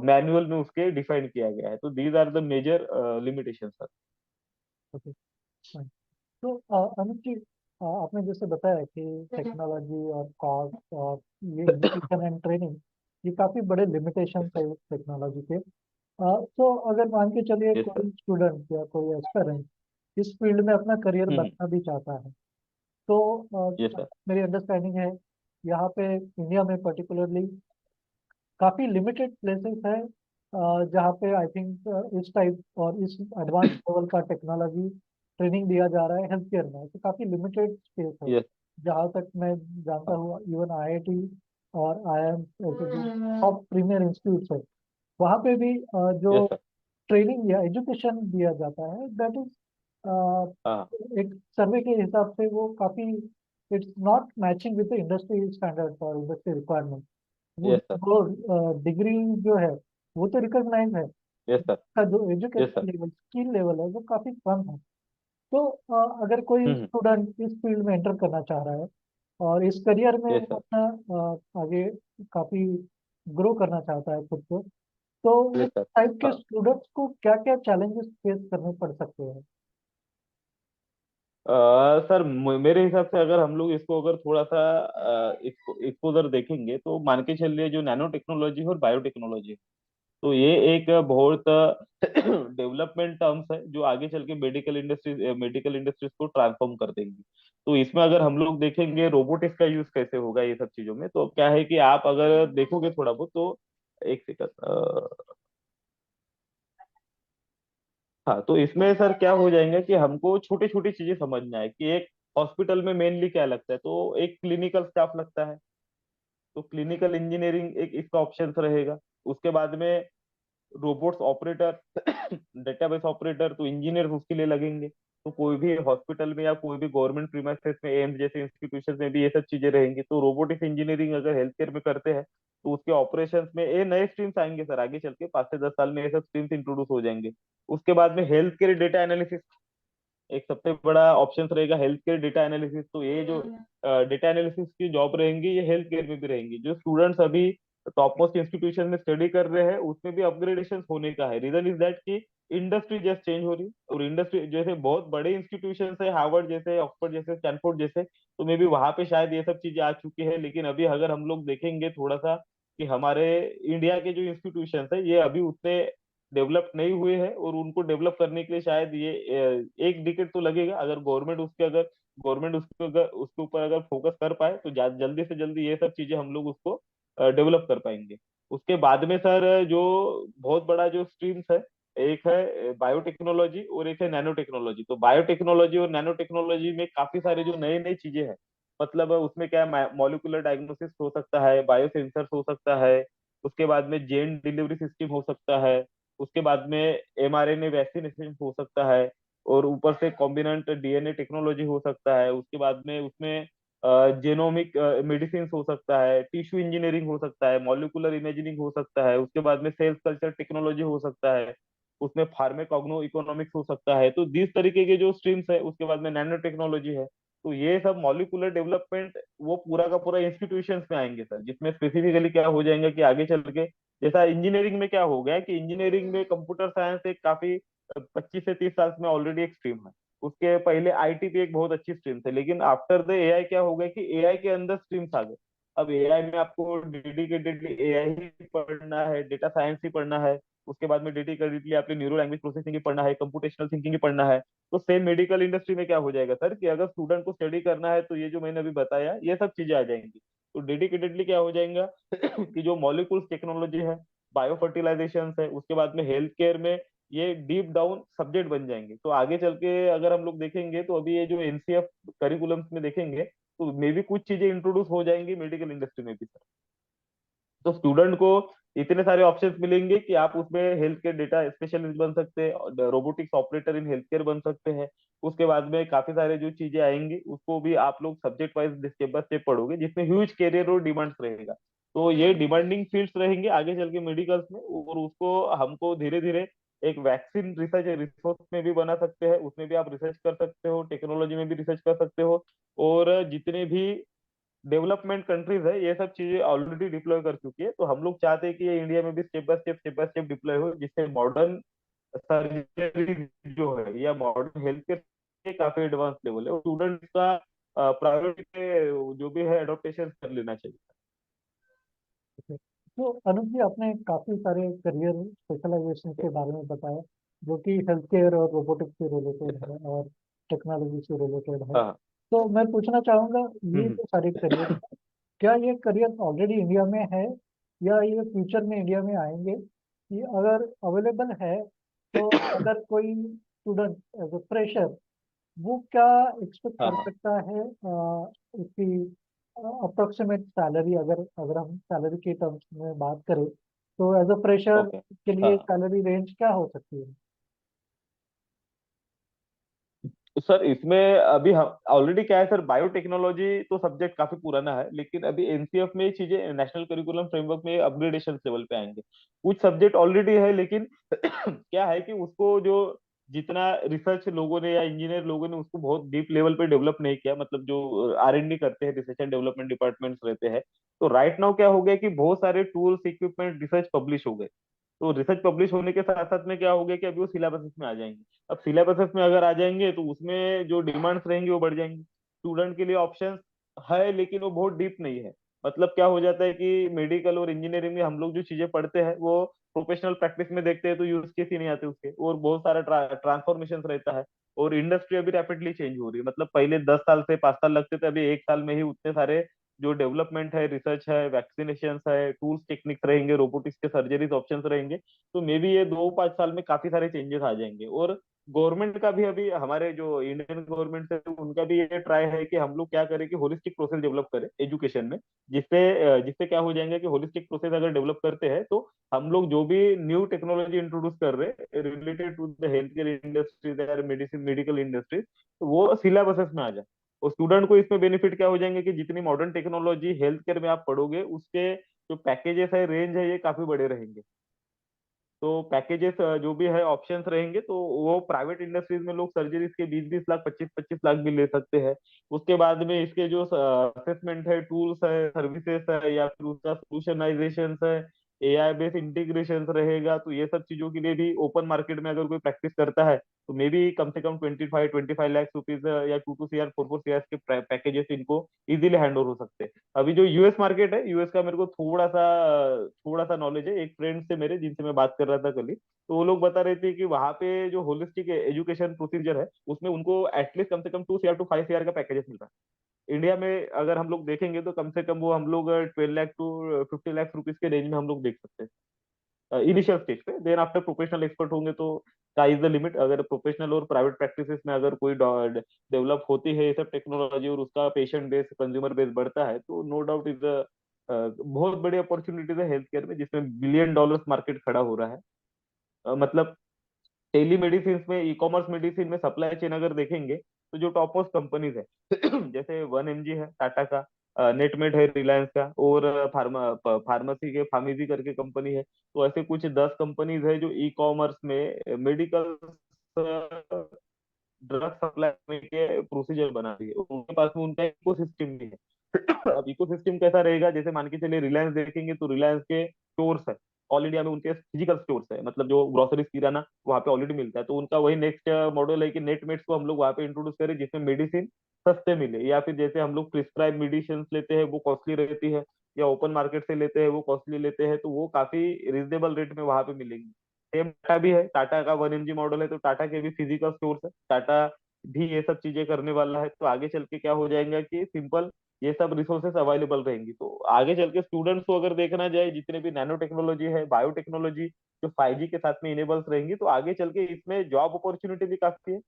मैनुअल में उसके डिफाइन किया गया है। तो these are the major limitations sir. Okay. तो अनुज जी, आपने जैसे बताया कि टेक्नोलॉजी और कॉस्ट और ये एजुकेशन एंड ट्रेनिंग, ये काफी बड़े लिमिटेशन है टेक्नोलॉजी के। तो अगर मान के चलिए यस सर। कोई स्टूडेंट या कोई एस्पिरेंट इस फील्ड में अपना करियर हम्म। बनना भी चाहता है, तो यस सर। मेरी अंडरस्टैंडिंग है यहाँ पे इंडिया में पर्टिकुलरली काफी लिमिटेड प्लेसेस है जहाँ पे आई थिंक इस टाइप और इस एडवांस लेवल का टेक्नोलॉजी ट्रेनिंग दिया जा रहा है हेल्थ केयर में, तो काफी लिमिटेड स्पेस है। यस। जहाँ तक मैं जानता हाँ। हूँ, इवन आईआईटी और आईआईएम ऐसे जो टॉप प्रीमियर इंस्टीट्यूट है, वहाँ पे भी जो यस सर। ट्रेनिंग या एजुकेशन दिया जाता है, दैट इज हाँ। एक सर्वे के हिसाब से वो काफी, it's not matching with the industry standard और इंडस्ट्री रिक्वायरमेंट। वो यस सर। वो डिग्री जो है वो तो रिकॉग्नाइज है, यस सर। का जो yes education sir. Level skill level है वो काफी कम है। तो अगर कोई हम्म। स्टूडेंट इस फील्ड में एंटर करना चाह रहा है और इस करियर में यस वो सर। अपना आगे काफी ग्रो करना चाहता है खुद को, तो यस उस सर। टाइप के हाँ। स्टूडेंट्स को क्या क्या चैलेंजेस फेस करने पड़ सकते हैं? सर मेरे हिसाब से अगर हम लोग इसको अगर थोड़ा सा इसको उधर देखेंगे, तो मान के चलिए जो नैनो टेक्नोलॉजी और बायोटेक्नोलॉजी, तो ये एक बहुत डेवलपमेंट टर्म्स है, जो आगे चल के मेडिकल इंडस्ट्रीज को ट्रांसफॉर्म कर देंगी। तो इसमें अगर हम लोग देखेंगे रोबोटिक्स का यूज कैसे होगा ये सब चीजों में, तो क्या है कि आप अगर देखोगे थोड़ा बहुत, तो एक सेकंड। हाँ, तो इसमें सर क्या हो जाएगा कि हमको छोटी छोटी चीजें समझना है कि एक हॉस्पिटल में मेनली क्या लगता है, तो एक क्लिनिकल स्टाफ लगता है, तो क्लिनिकल इंजीनियरिंग एक इसका ऑप्शन रहेगा। उसके बाद में रोबोट्स ऑपरेटर, डेटाबेस ऑपरेटर, तो इंजीनियर उसके लिए लगेंगे। तो कोई भी हॉस्पिटल में या कोई भी गवर्नमेंट प्रीमाइसेस में, एम्स जैसे इंस्टीट्यूशन में भी ये सब चीजें रहेंगी। तो रोबोटिक्स इंजीनियरिंग अगर हेल्थ केयर में करते हैं, तो उसके ऑपरेशंस में ये नए स्ट्रीम्स आएंगे सर, आगे चल के 5 से 10 साल में ये सब स्ट्रीम्स इंट्रोड्यूस हो जाएंगे। उसके बाद में हेल्थ केयर डेटा एनालिसिस एक सबसे बड़ा ऑप्शन रहेगा, हेल्थ केयर डेटा एनालिसिस। तो ये जो डेटा एनालिसिस की जॉब रहेंगी, ये हेल्थ केयर में भी रहेंगी। जो स्टूडेंट्स अभी टॉप मोस्ट इंस्टीट्यूशन में स्टडी कर रहे हैं, उसमें भी अपग्रेडेशन होने का है। रीजन इज दैट कि इंडस्ट्री जस्ट चेंज हो रही है, और इंडस्ट्री जैसे बहुत बड़े इंस्टीट्यूशन है, हार्वर्ड जैसे, ऑक्सफोर्ड जैसे, स्टैनफोर्ड जैसे, तो मे बी वहां पे शायद ये सब चीजें आ चुकी है। लेकिन अभी अगर हम लोग देखेंगे थोड़ा सा कि हमारे इंडिया के जो इंस्टीट्यूशन है, ये अभी उतने डेवलप नहीं हुए हैं, और उनको डेवलप करने के लिए शायद ये एक डिकेड तो लगेगा। अगर गवर्नमेंट उसके अगर उसके ऊपर अगर फोकस कर पाए, तो जल्दी से जल्दी ये सब चीजें हम लोग उसको डेवलप कर पाएंगे। उसके बाद में सर जो बहुत बड़ा जो स्ट्रीम्स है, एक है बायोटेक्नोलॉजी और एक है नैनो टेक्नोलॉजी। तो बायोटेक्नोलॉजी और नैनो टेक्नोलॉजी में काफी सारे जो नई नई चीजें हैं, मतलब उसमें क्या है, मॉलिक्यूलर डायग्नोसिस हो सकता है, बायोसेंसर्स हो सकता है, उसके बाद में जेन डिलीवरी सिस्टम हो सकता है, उसके बाद में एमआरएनए वैक्सीनेशन हो सकता है, और ऊपर से कॉम्बिनेंट डीएनए टेक्नोलॉजी हो सकता है। उसके बाद में उसमें जेनोमिक मेडिसिन हो सकता है, टिश्यू इंजीनियरिंग हो सकता है, मॉलिक्यूलर इमेजिनिंग हो सकता है, उसके बाद में सेल्स कल्चर टेक्नोलॉजी हो सकता है, उसमें फार्मेकोग्नो इकोनॉमिक्स हो सकता है। तो जिस तरीके के जो स्ट्रीम्स है, उसके बाद में नैनो टेक्नोलॉजी है। तो ये सब मॉलिक्यूलर डेवलपमेंट वो पूरा का पूरा इंस्टीट्यूशंस में आएंगे सर, जिसमें स्पेसिफिकली क्या हो जाएगा कि आगे चल के, जैसा इंजीनियरिंग में क्या हो गया कि इंजीनियरिंग में कंप्यूटर साइंस एक काफी 25 से 30 साल में ऑलरेडी एक स्ट्रीम है। उसके पहले आईटी भी एक बहुत अच्छी स्ट्रीम थी, लेकिन आफ्टर द एआई क्या हो गया कि एआई के अंदर स्ट्रीम्स आ गए। अब एआई में आपको डेडिकेटेडली एआई ही पढ़ना है, डेटा साइंस ही पढ़ना है, उसके बाद में डेडिकेटेडली आपने न्यूरो लैंग्वेज प्रोसेसिंग ही पढ़ना है, कंप्यूटेशनल थिंकिंग ही पढ़ना है। तो सेम मेडिकल इंडस्ट्री में क्या हो जाएगा सर, कि अगर स्टूडेंट को स्टडी करना है तो ये जो मैंने अभी बताया ये सब चीजें आ जाएंगी। तो डेडिकेटेडली क्या हो जाएगा कि जो मॉलिक्यूल्स टेक्नोलॉजी है, बायो फर्टिलाइजेशन है, उसके बाद में हेल्थ केयर में ये डीप डाउन सब्जेक्ट बन जाएंगे। तो आगे चल के अगर हम लोग देखेंगे तो अभी ये जो एनसीएफ करिकुलम्स में देखेंगे तो मे भी कुछ चीजें इंट्रोड्यूस हो जाएंगी मेडिकल इंडस्ट्री में भी सर। तो स्टूडेंट को इतने सारे ऑप्शंस मिलेंगे कि आप उसमें हेल्थ केयर डेटा स्पेशलिस्ट बन सकते हैं, रोबोटिक्स ऑपरेटर इन हेल्थ केयर बन सकते हैं। उसके बाद में काफी सारे जो चीजें आएंगी उसको भी आप लोग subject wise step by step पढ़ोगे, जिसमें ह्यूज कैरियर और डिमांड्स रहेगा। तो ये डिमांडिंग फील्ड्स रहेंगे आगे चल के मेडिकल्स में, और उसको हमको धीरे धीरे एक वैक्सीन रिसर्च रिसोर्स में भी बना सकते हैं, उसमें भी आप रिसर्च कर सकते हो, टेक्नोलॉजी में भी रिसर्च कर सकते हो। और जितने भी डेवलपमेंट कंट्रीज है ये सब चीजें ऑलरेडी डिप्लॉय कर चुकी है, तो हम लोग चाहते हैं कि ये इंडिया में भी स्टेप बाय स्टेप डिप्लॉय हो, जिससे मॉडर्न सर्जरी जो है या मॉडर्न हेल्थ केयर काफी एडवांस लेवल है, और स्टूडेंट का प्रायोरिटी पे जो भी है एडोप्टेशन कर लेना चाहिए। तो अनुज जी, आपने काफी सारे करियर स्पेशलाइजेशन के बारे में बताया, जो कि हेल्थ केयर और रोबोटिक्स से रिलेटेड है और टेक्नोलॉजी से रिलेटेड है। हाँ। तो मैं पूछना चाहूंगा, ये हम्म। जो सारे करियर, क्या ये करियर ऑलरेडी इंडिया में है या ये फ्यूचर में इंडिया में आएंगे? ये अगर अवेलेबल है तो अगर कोई स्टूडेंट एज ए फ्रेशर, वो क्या एक्सपेक्ट हाँ कर हाँ। सकता है उसकी अप्रोक्सीमेट सैलरी, अगर अगर हम सैलरी के टर्म्स में बात करें, तो एज अ फ्रेशर ओके। के लिए हाँ। सैलरी रेंज क्या हो सकती है? तो सर इसमें अभी हम ऑलरेडी क्या है सर, बायोटेक्नोलॉजी तो सब्जेक्ट काफी पुराना है, लेकिन अभी एनसीएफ में ये चीजें नेशनल करिकुलम फ्रेमवर्क में अपग्रेडेशन लेवल पे आएंगे। कुछ सब्जेक्ट ऑलरेडी है, लेकिन क्या है कि उसको जो जितना रिसर्च लोगों ने या इंजीनियर लोगों ने उसको बहुत डीप लेवल पे डेवलप नहीं किया, मतलब जो आर&डी करते हैं, रिसर्च एंड डेवलपमेंट डिपार्टमेंट्स रहते हैं। तो राइट नाउ क्या हो गया कि बहुत सारे टूल्स इक्विपमेंट रिसर्च पब्लिश हो गए। तो रिसर्च पब्लिश होने के साथ साथ में क्या हो गया कि अभी वो सिलेबसेस में आ जाएंगे। अब सिलेबसेस में अगर आ जाएंगे तो उसमें जो डिमांड्स रहेंगी वो बढ़ जाएंगी। स्टूडेंट के लिए ऑप्शंस है लेकिन वो बहुत डीप नहीं है। मतलब क्या हो जाता है कि मेडिकल और इंजीनियरिंग में हम लोग जो चीजें पढ़ते हैं वो प्रोफेशनल प्रैक्टिस में देखते हैं तो यूज केस ही नहीं आते उसके, और बहुत सारा ट्रांसफॉर्मेशन रहता है। और इंडस्ट्री अभी रैपिडली चेंज हो रही है, मतलब पहले 10 साल से 5 साल लगते थे, अभी 1 साल में ही उतने सारे जो डेवलपमेंट है, रिसर्च है, वैक्सीनेशन है, टूल्स टेक्निक्स रहेंगे, रोबोटिक्स के सर्जरीज ऑप्शंस रहेंगे। तो मे बी ये 2-5 साल में काफी सारे चेंजेस आ जाएंगे। और गवर्नमेंट का भी अभी, हमारे जो इंडियन गवर्नमेंट है उनका भी ये ट्राई है कि हम लोग क्या करें कि होलिस्टिक प्रोसेस डेवलप करें एजुकेशन में, जिससे जिससे क्या हो जाएंगे कि होलिस्टिक प्रोसेस अगर डेवलप करते हैं तो हम लोग जो भी न्यू टेक्नोलॉजी इंट्रोड्यूस कर रहे हैं related to the health care industries या मेडिसिन मेडिकल इंडस्ट्रीज, तो वो सिलेबसेस में आ जाए। और स्टूडेंट को इसमें बेनिफिट क्या हो जाएंगे कि जितनी मॉडर्न टेक्नोलॉजी हेल्थ केयर में आप पढ़ोगे उसके जो पैकेजेस है, रेंज है, ये काफी बड़े रहेंगे। तो पैकेजेस जो भी है ऑप्शंस रहेंगे, तो वो प्राइवेट इंडस्ट्रीज में लोग सर्जरीज के 20-20 लाख 25-25 लाख भी ले सकते हैं। उसके बाद में इसके जो असेसमेंट है, टूल्स है, सर्विसेज है, या फिर उसका सोल्यूशनाइजेशन है, एआई बेस्ड इंटीग्रेशन रहेगा, तो ये सब चीजों के लिए भी ओपन मार्केट में अगर कोई प्रैक्टिस करता है तो मे बी कम से कम 25-25 लाख रुपीज या 2-2 CR 4-4 CR के पैकेजेस इनको इजीली हैंड ओवर हो सकते हैं। अभी जो यूएस मार्केट है, यूएस का मेरे को थोड़ा सा नॉलेज है, एक फ्रेंड से मेरे जिनसे मैं बात कर रहा था कल ही, तो वो लोग बता रहे थे कि वहां पे जो होलिस्टिक एजुकेशन प्रोसीजर है उसमें उनको एटलीस्ट कम से कम 2 CR to 5 CR का पैकेजेस मिल रहा है। इंडिया में अगर हम लोग देखेंगे तो कम से कम वो हम लोग 12 लाख to 50 लाख रुपीज के रेंज में हम लोग देख सकते हैं इनिशियल स्टेज पे। देन आफ्टर प्रोफेशनल एक्सपर्ट होंगे तो स्काई इज द लिमिट। अगर प्रोफेशनल और प्राइवेट प्रैक्टिसेस में अगर कोई डेवलप होती है ये सब टेक्नोलॉजी और उसका पेशेंट बेस कंज्यूमर बेस बढ़ता है तो नो डाउट इज बहुत बड़ी अपॉर्चुनिटीज है हेल्थ केयर में, जिसमें $1 बिलियन मार्केट खड़ा हो रहा है। मतलब टेली मेडिसिन में, ई कॉमर्स मेडिसिन में सप्लाई चेन अगर देखेंगे तो जो टॉप मोस्ट कंपनीज है जैसे 1mg है टाटा का, नेटमेट है रिलायंस का, और फार्मेसी के फार्मेसी करके कंपनी है। तो ऐसे कुछ 10 कंपनीज है जो ई कॉमर्स में मेडिकल ड्रग सप्लाई के प्रोसीजर बना रही है, उनके पास में उनका इकोसिस्टम भी है। अब इकोसिस्टम कैसा रहेगा, जैसे मान के चलिए रिलायंस देखेंगे तो रिलायंस के स्टोर्स है, ऑल इंडिया में उनके फिजिकल स्टोर्स है, मतलब जो ग्रोसरीज किराना वहाँ पे ऑलरेडी मिलता है। तो उनका वही नेक्स्ट मॉडल है कि नेटमेट्स को हम लोग वहाँ पे इंट्रोड्यूस करें, जिसमें मेडिसिन सस्ते मिले, या फिर जैसे हम लोग प्रिस्क्राइब मेडिसिन लेते हैं वो कॉस्टली रहती है, या ओपन मार्केट से लेते हैं वो कॉस्टली लेते हैं, तो वो काफी रिजनेबल रेट में वहां पे मिलेंगी। सेम टाटा भी है, टाटा का 1 mg मॉडल है, तो टाटा के भी फिजिकल स्टोर्स है, टाटा भी ये सब चीजें करने वाला है। तो आगे चल के क्या हो जाएगा कि सिंपल ये सब रिसोर्सेस अवेलेबल रहेंगी, तो आगे चल के स्टूडेंट्स को अगर देखना जाए, जितने भी नैनो टेक्नोलॉजी है, बायोटेक्नोलॉजी जो 5G के साथ में इनेबल्स रहेंगी, तो आगे चल के इसमें जॉब अपॉर्चुनिटी भी काफी है।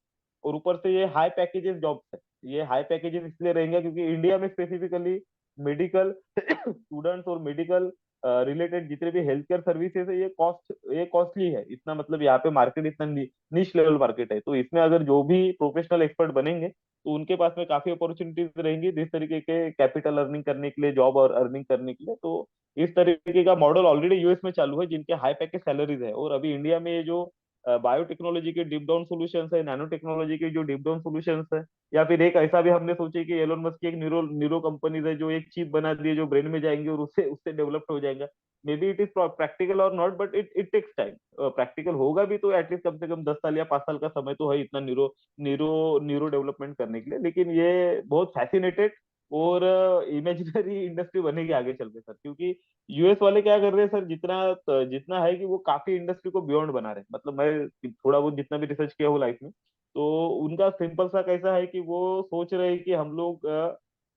और ऊपर से ये हाई पैकेजेस जॉब्स है, ये हाई पैकेजेस इसलिए रहेंगे क्योंकि इंडिया में स्पेसिफिकली मेडिकल स्टूडेंट्स और मेडिकल रिलेटेड जितने भी हेल्थ केयर सर्विसेज है, ये कॉस्टली है इतना, मतलब यहाँ पे मार्केट इतना निश लेवल मार्केट है। तो इसमें अगर जो भी प्रोफेशनल एक्सपर्ट बनेंगे, तो उनके पास में काफी अपॉर्चुनिटीज रहेंगी जिस तरीके के कैपिटल अर्निंग करने के लिए, जॉब और अर्निंग करने के लिए। तो इस तरीके का मॉडल ऑलरेडी यूएस में चालू है, जिनके हाई पैकेज सैलरीज है। और अभी इंडिया में ये जो बायोटेक्नोलॉजी के डिप डाउन सॉल्यूशंस है, नैनो टेक्नोलॉजी के जो डिप डाउन सॉल्यूशंस है, या फिर एक ऐसा भी हमने सोचे कि एलोन मस्क की एक न्यूरो न्यूरो कंपनीज है जो एक चिप बना दी है जो ब्रेन में जाएंगे और उससे उससे डेवलप्ड हो जाएगा। May be it is practical और not, but it it takes time. Practical होगा भी तो एटलीस्ट कम से कम 10 साल या 5 साल का समय तो है इतना न्यूरो न्यूरो न्यूरो डेवलपमेंट करने के लिए। लेकिन ये बहुत फैसिनेटेड और इमेजिनरी इंडस्ट्री बनेगी आगे चल के सर, क्योंकि यूएस वाले क्या कर रहे हैं सर, जितना जितना है कि वो काफी इंडस्ट्री को बियॉन्ड बना रहे हैं। मतलब मैं थोड़ा बहुत जितना भी रिसर्च किया हूँ लाइफ में, तो उनका सिंपल सा कैसा है कि वो सोच रहे हैं कि हम लोग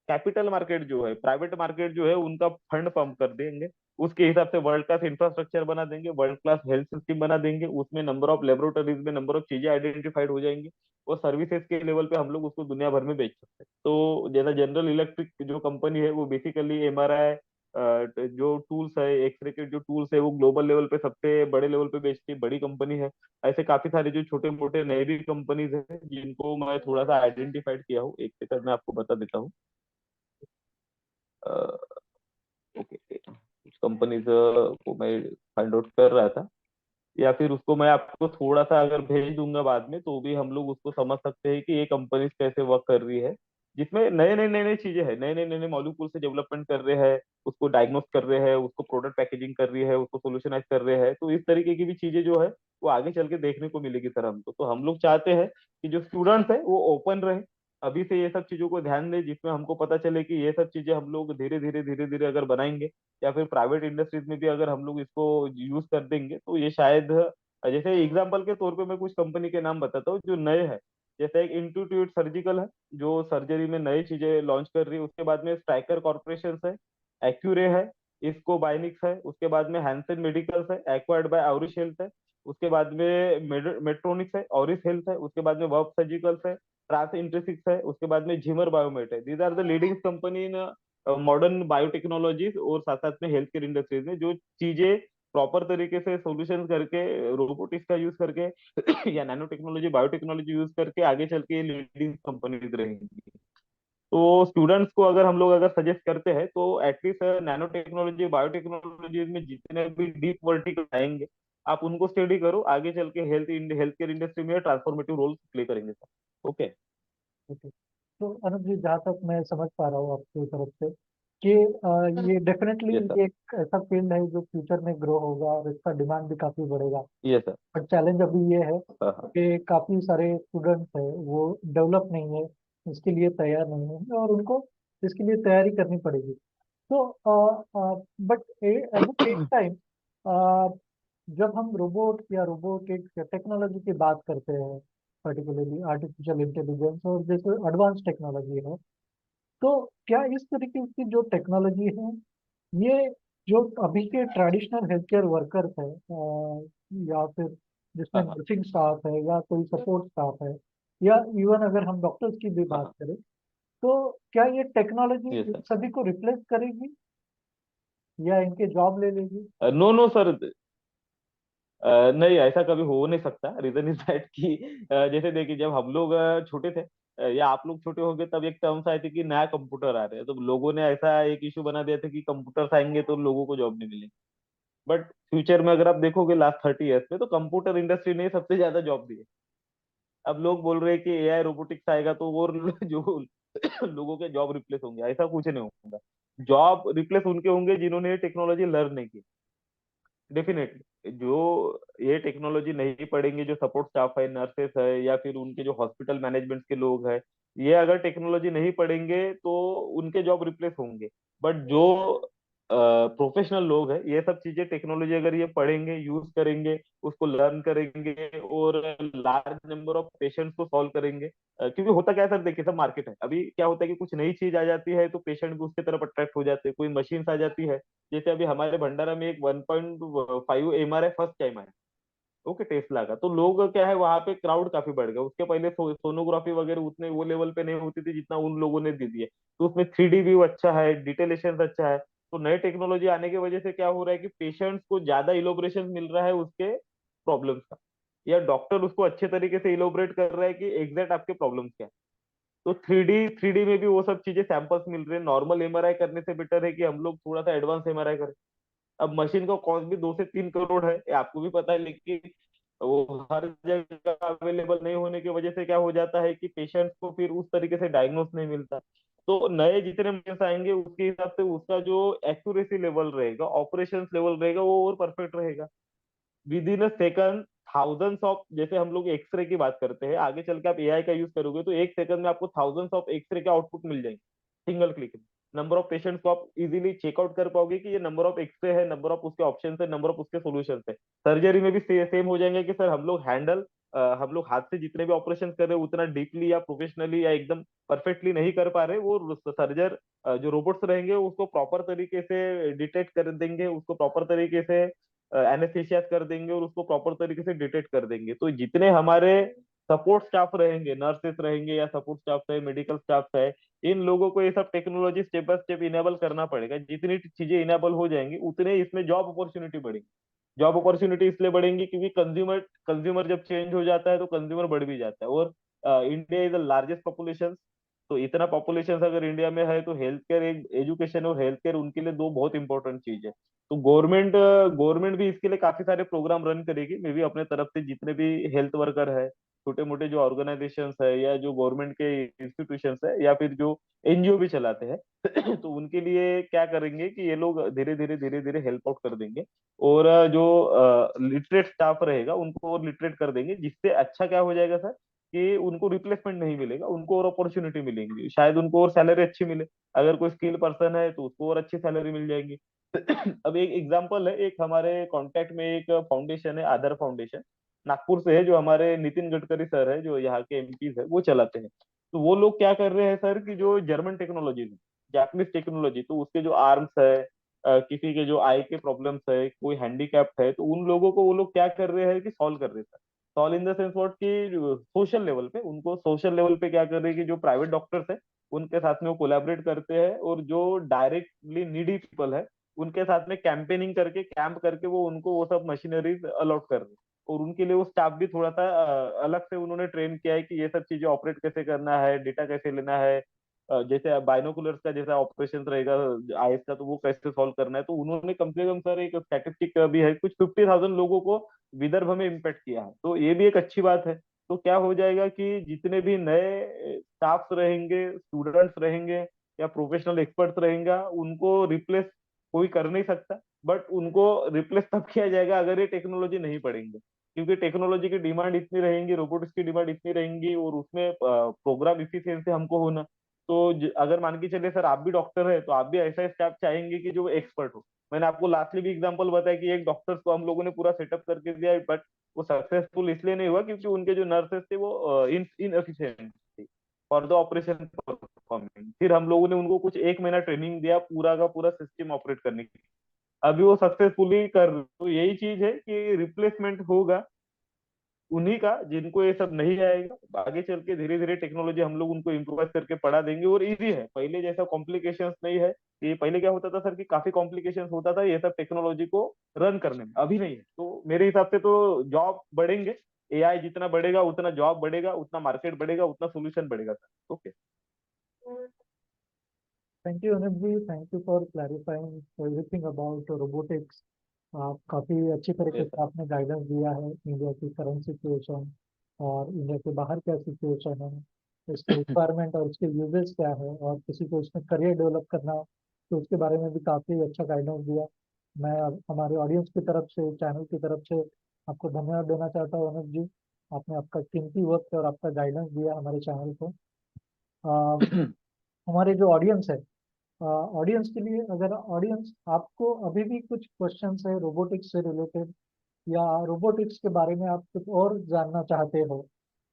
कैपिटल मार्केट जो है, प्राइवेट मार्केट जो है, उनका फंड पंप कर देंगे, उसके हिसाब से वर्ल्ड क्लास इंफ्रास्ट्रक्चर बना देंगे, वर्ल्ड क्लास हेल्थ सिस्टम बना देंगे, उसमें नंबर ऑफ लेबोरेटरीज में नंबर ऑफ चीजें आइडेंटिफाइड हो जाएंगी, और सर्विसेज के लेवल पे हम लोग उसको दुनिया भर में बेच सकते हैं। तो जैसा जनरल इलेक्ट्रिक जो कंपनी है वो बेसिकली एमआरआई जो टूल्स है, एक्सरे के जो टूल्स है, वो ग्लोबल लेवल पे सबसे बड़े लेवल पे बेचती है, बड़ी कंपनी है। ऐसे काफी सारे जो छोटे मोटे नए भी कंपनीज हैं जिनको मैं थोड़ा सा आइडेंटिफाइड किया हूँ, एक सेकंड में आपको बता देता हूँ। ओके, कुछ कंपनीज को मैं फाइंड आउट कर रहा था, या फिर उसको मैं आपको थोड़ा सा अगर भेज दूंगा बाद में, तो भी हम लोग उसको समझ सकते हैं कि ये कंपनी कैसे वर्क कर रही है, जिसमें नए नए चीजें हैं, नए नए मॉलिक्यूल से डेवलपमेंट कर रहे हैं, उसको डायग्नोस कर रहे हैं, उसको प्रोडक्ट पैकेजिंग कर रही है, उसको सोल्यूशनाइज कर रहे हैं। तो इस तरीके की भी चीजें जो है वो आगे चल के देखने को मिलेगी सर हमको। तो हम लोग चाहते हैं कि जो स्टूडेंट्स है वो ओपन रहे, अभी से ये सब चीजों को ध्यान दें, जिसमें हमको पता चले कि ये सब चीजें हम लोग धीरे धीरे अगर बनाएंगे, या फिर प्राइवेट इंडस्ट्रीज में भी अगर हम लोग इसको यूज कर देंगे, तो ये शायद जैसे एग्जांपल के तौर पे मैं कुछ कंपनी के नाम बताता हूँ जो नए हैं। जैसे एक इंट्यूटिव सर्जिकल है जो सर्जरी में नई चीजें लॉन्च कर रही है, उसके बाद में स्ट्राइकर कॉर्पोरेशन है, एक्यूरे है, इसको बायोनिक्स है, उसके बाद में हैंसन मेडिकल्स है, एक्वायर्ड बाय ऑरिस हेल्थ है, उसके बाद में मेट्रोनिक्स है, ऑरिस हेल्थ है, उसके बाद में वर्ब सर्जिकल्स है, ट्रांस इंटरसिक्स है, उसके बाद में झिमर बायोमेट है। These are the leading company in modern biotechnologies और साथ साथ में हेल्थ केयर इंडस्ट्रीज में, जो चीजें प्रॉपर तरीके से सॉल्यूशंस करके, रोबोटिक्स का यूज करके या नैनो टेक्नोलॉजी बायोटेक्नोलॉजी यूज करके आगे चल के लीडिंग कंपनीज रहेंगी। तो स्टूडेंट्स को अगर हम लोग अगर सजेस्ट करते हैं, तो एटलीस्ट नैनो टेक्नोलॉजी बायोटेक्नोलॉजी में जितने भी डीप वर्टिकल आएंगे, आप उनको स्टडी करो, आगे चल के हेल्थ केयर इंडस्ट्री में ट्रांसफॉर्मेटिव रोल प्ले करेंगे सर। ओके। ओके। तो अनुज जी, जहाँ तक मैं समझ पा रहा हूँ आपकी तरफ से कि ये डेफिनेटली यस सर। ये एक ऐसा फील्ड है जो फ्यूचर में ग्रो होगा और इसका डिमांड भी काफी बढ़ेगा। Yes sir. बट चैलेंज अभी ये है हाँ हाँ। कि काफी सारे स्टूडेंट्स हैं वो डेवलप नहीं है, इसके लिए तैयार नहीं है, और उनको इसके लिए तैयारी करनी पड़ेगी। तो but at the same time जब हम रोबोट या रोबोटिक टेक्नोलॉजी की बात करते हैं, पर्टिकुलरली आर्टिफिशियल इंटेलिजेंस और जैसे एडवांस टेक्नोलॉजी है, तो क्या इस तरीके की जो टेक्नोलॉजी है, ये जो अभी के ट्रेडिशनल हेल्थ केयर वर्कर्स है, या फिर जिसमें हाँ हाँ। नर्सिंग स्टाफ है या कोई सपोर्ट स्टाफ है, या इवन अगर हम डॉक्टर्स की भी हाँ बात हाँ। करें, तो क्या ये टेक्नोलॉजी यस इन सर। सभी को रिप्लेस करेगी या इनके जॉब ले लेगी? नो नो सर, नहीं ऐसा कभी हो नहीं सकता। रीजन इज दैट कि जैसे देखिए, जब हम लोग छोटे थे, या आप लोग छोटे होंगे, तब एक टर्म्स आई थी कि नया कंप्यूटर आ रहे हैं, तो लोगों ने ऐसा एक इशू बना दिया था कि कंप्यूटर्स आएंगे तो लोगों को जॉब नहीं मिलेगी। बट फ्यूचर में अगर आप देखोगे लास्ट 30 ईयर्स में, तो कंप्यूटर इंडस्ट्री ने सबसे ज्यादा जॉब दी है। अब लोग बोल रहे हैं कि एआई रोबोटिक्स आएगा तो और जो लोगों के जॉब रिप्लेस होंगे, ऐसा कुछ नहीं होगा। जॉब रिप्लेस उनके होंगे जिन्होंने टेक्नोलॉजी लर्न नहीं की। डेफिनेटली जो ये टेक्नोलॉजी नहीं पढ़ेंगे, जो सपोर्ट स्टाफ है, नर्सेस है, या फिर उनके जो हॉस्पिटल मैनेजमेंट के लोग हैं, ये अगर टेक्नोलॉजी नहीं पढ़ेंगे तो उनके जॉब रिप्लेस होंगे। बट जो प्रोफेशनल लोग हैं, ये सब चीजें टेक्नोलॉजी अगर ये पढ़ेंगे, यूज करेंगे, उसको लर्न करेंगे और लार्ज नंबर ऑफ पेशेंट्स को सॉल्व करेंगे। क्योंकि होता क्या है सर, देखिए सब मार्केट है, अभी क्या होता है कि कुछ नई चीज आ जाती है तो पेशेंट भी उसके तरफ अट्रैक्ट हो जाते हैं। कोई मशीन आ जाती है, जैसे अभी हमारे भंडारा में एक 1.5 MRI फर्स्ट टाइम आया, ओके, टेस्ला का। तो लोग क्या है, वहां पे क्राउड काफी बढ़ गया। उसके पहले सोनोग्राफी वगैरह उतने वो लेवल पे नहीं होती थी जितना उन लोगों ने दे दिया। तो उसमें 3D व्यू अच्छा है, डिटेलेशन अच्छा है। तो नई टेक्नोलॉजी आने की वजह से क्या हो रहा है कि पेशेंट्स को ज्यादा इलोबरेशन मिल रहा है उसके प्रॉब्लम्स का, या डॉक्टर उसको अच्छे तरीके से इलोबरेट कर रहा है कि एग्जैक्ट आपके प्रॉब्लम्स क्या है। तो थ्री डी में भी वो सब चीजें सैंपल्स मिल रहे हैं। नॉर्मल एमआरआई करने से बेटर है कि हम लोग थोड़ा सा एडवांस एमआरआई करें। अब मशीन का कॉस्ट भी 2 से 3 करोड़ है, ये आपको भी पता है, लेकिन वो हर जगह अवेलेबल नहीं होने की वजह से क्या हो जाता है कि पेशेंट्स को फिर उस तरीके से डायग्नोस नहीं मिलता। तो नए जितने मशीन आएंगे उसके हिसाब से उसका जो एक्यूरेसी लेवल रहेगा, ऑपरेशन लेवल रहेगा, वो और परफेक्ट रहेगा। With in a second thousands of, जैसे हम लोग एक्सरे की बात करते हैं, आगे चल के आप एआई का यूज करोगे तो एक सेकंड में आपको थाउजेंड्स ऑफ एक्सरे के आउटपुट मिल जाएंगे सिंगल क्लिक में। नंबर ऑफ पेशेंट्स को आप इजीली चेकआउट कर पाओगे कि ये नंबर ऑफ एक्सरे है, नंबर ऑफ उसके ऑप्शन है, नंबर ऑफ उसके सोल्यूशन है। सर्जरी में भी सेम हो जाएंगे कि सर हम लोग हाथ से जितने भी ऑपरेशन कर रहे हैं उतना डीपली या प्रोफेशनली या एकदम परफेक्टली नहीं कर पा रहे, वो सर्जर जो रोबोट्स रहेंगे उसको प्रॉपर तरीके से डिटेक्ट कर देंगे, उसको प्रॉपर तरीके से एनेस्थीसिया कर देंगे और उसको प्रॉपर तरीके से डिटेक्ट कर देंगे। तो जितने हमारे सपोर्ट स्टाफ रहेंगे, नर्सेस रहेंगे या सपोर्ट स्टाफ है, मेडिकल स्टाफ है, इन लोगों को ये सब technology step by step enable करना पड़ेगा। जितनी चीजें इनेबल हो जाएंगी उतने इसमें जॉब अपॉर्चुनिटी बढ़ेगी। जॉब अपॉर्चुनिटी इसलिए बढ़ेंगी क्योंकि कंज्यूमर कंज्यूमर जब चेंज हो जाता है तो कंज्यूमर बढ़ भी जाता है। और India is the largest population. तो इतना पॉपुलेशन अगर इंडिया में है तो हेल्थ केयर, एजुकेशन और हेल्थ केयर उनके लिए दो बहुत इंपॉर्टेंट चीज है। तो गवर्नमेंट भी इसके लिए काफी सारे प्रोग्राम रन करेगी। मे भी अपने तरफ से जितने भी हेल्थ वर्कर है, छोटे मोटे जो ऑर्गेनाइजेशंस है, या जो गवर्नमेंट के इंस्टीट्यूशंस है, या फिर जो एनजीओ भी चलाते हैं तो उनके लिए क्या करेंगे कि ये लोग धीरे धीरे हेल्प आउट कर देंगे। और जो लिटरेट स्टाफ रहेगा उनको और लिटरेट कर देंगे, जिससे अच्छा क्या हो जाएगा सर कि उनको रिप्लेसमेंट नहीं मिलेगा, उनको और अपॉर्चुनिटी मिलेंगी, शायद उनको और सैलरी अच्छी मिले। अगर कोई स्किल पर्सन है तो उसको और अच्छी सैलरी मिल जाएगी। अब एक एग्जांपल है, एक हमारे कांटेक्ट में एक फाउंडेशन है, आधार फाउंडेशन, नागपुर से है, जो हमारे नितिन गडकरी सर है, जो यहाँ के एमपीज है, वो चलाते हैं। तो वो लोग क्या कर रहे हैं सर कि जो जर्मन टेक्नोलॉजी है, जापानीज टेक्नोलॉजी, तो उसके जो आर्म्स है, किसी के जो आई के प्रॉब्लम्स है, कोई हैंडीकैप्ड है, तो उन लोगों को वो लोग क्या कर रहे हैं कि सॉल्व कर रहे हैं। Solve in the sense what कि सोशल लेवल पे, उनको सोशल लेवल पे क्या कर रहे हैं कि जो प्राइवेट डॉक्टर्स है उनके साथ में वो कोलैबोरेट करते हैं, और जो डायरेक्टली नीडी पीपल है उनके साथ में कैंपेनिंग करके, कैंप करके वो उनको वो सब मशीनरीज अलॉट कर रहे हैं। और उनके लिए वो स्टाफ भी थोड़ा सा अलग से उन्होंने ट्रेन किया है कि ये सब चीजें ऑपरेट कैसे करना है, डेटा कैसे लेना है, जैसे बाइनोकुलर्स का जैसा ऑपरेशन रहेगा आईएस का, तो वो कैसे सॉल्व करना है। तो उन्होंने कम से कम सर एक स्टैटिस्टिक भी है, कुछ 50,000 लोगों को विदर्भ में इम्पेक्ट किया है। तो ये भी एक अच्छी बात है। तो क्या हो जाएगा कि जितने भी नए स्टाफ रहेंगे, स्टूडेंट्स रहेंगे, या प्रोफेशनल एक्सपर्ट्स रहेंगे, उनको रिप्लेस कोई कर नहीं सकता। बट उनको रिप्लेस तब किया जाएगा अगर ये टेक्नोलॉजी नहीं पढ़ेंगे, क्योंकि टेक्नोलॉजी की डिमांड इतनी रहेंगी, रोबोटिक्स की डिमांड इतनी रहेंगी, और उसमें प्रोग्राम इफिशियंसी हमको होना। तो अगर मान के चले सर आप भी डॉक्टर है तो आप भी ऐसा स्टाफ चाहेंगे कि जो एक्सपर्ट हो। मैंने आपको लास्टली भी एग्जांपल बताया कि एक डॉक्टर को हम लोगों ने पूरा सेटअप करके दिया, बट वो सक्सेसफुल इसलिए नहीं हुआ क्योंकि उनके जो नर्सेस थे वो इनएफिशिएंट थी फॉर द ऑपरेशन परफॉर्मिंग। फिर हम लोगों ने उनको कुछ 1 महीना ट्रेनिंग दिया पूरा का पूरा सिस्टम ऑपरेट करने की। अभी वो सक्सेसफुली कर रहे। तो यही चीज है कि रिप्लेसमेंट होगा उन्हीं का जिनको ये सब नहीं आएगा। आगे चल के धीरे धीरे टेक्नोलॉजी हम लोग उनको इम्प्रोवाइज करके पढ़ा देंगे, और इजी है, पहले जैसा कॉम्प्लिकेशंस नहीं है। ये पहले क्या होता था सर कि काफी कॉम्प्लिकेशंस होता था ये सब टेक्नोलॉजी को रन करने में, अभी नहीं है। तो मेरे हिसाब से तो जॉब बढ़ेंगे, एआई जितना बढ़ेगा उतना जॉब बढ़ेगा, उतना मार्केट बढ़ेगा, उतना सोल्यूशन बढ़ेगा sir. Okay. Thank you Anup ji, thank you for clarifying everything about robotics. आप काफ़ी अच्छी तरीके यस से आपने गाइडेंस दिया है इंडिया की करंट सिचुएशन और इंडिया के बाहर क्या सिचुएशन है, इसके सर। रिक्वायरमेंट और इसके यूजेस क्या है, और किसी को इसमें करियर डेवलप करना है तो उसके बारे में भी काफ़ी अच्छा गाइडेंस दिया। मैं हमारे ऑडियंस की तरफ से, चैनल की तरफ से आपको धन्यवाद देना चाहता हूँ अनुज जी। आपने आपका कीमती वक्त और आपका गाइडेंस दिया हमारे चैनल को। हमारे जो ऑडियंस है, ऑडियंस के लिए, अगर ऑडियंस आपको अभी भी कुछ क्वेश्चंस है रोबोटिक्स से रिलेटेड, या रोबोटिक्स के बारे में आप कुछ और जानना चाहते हो,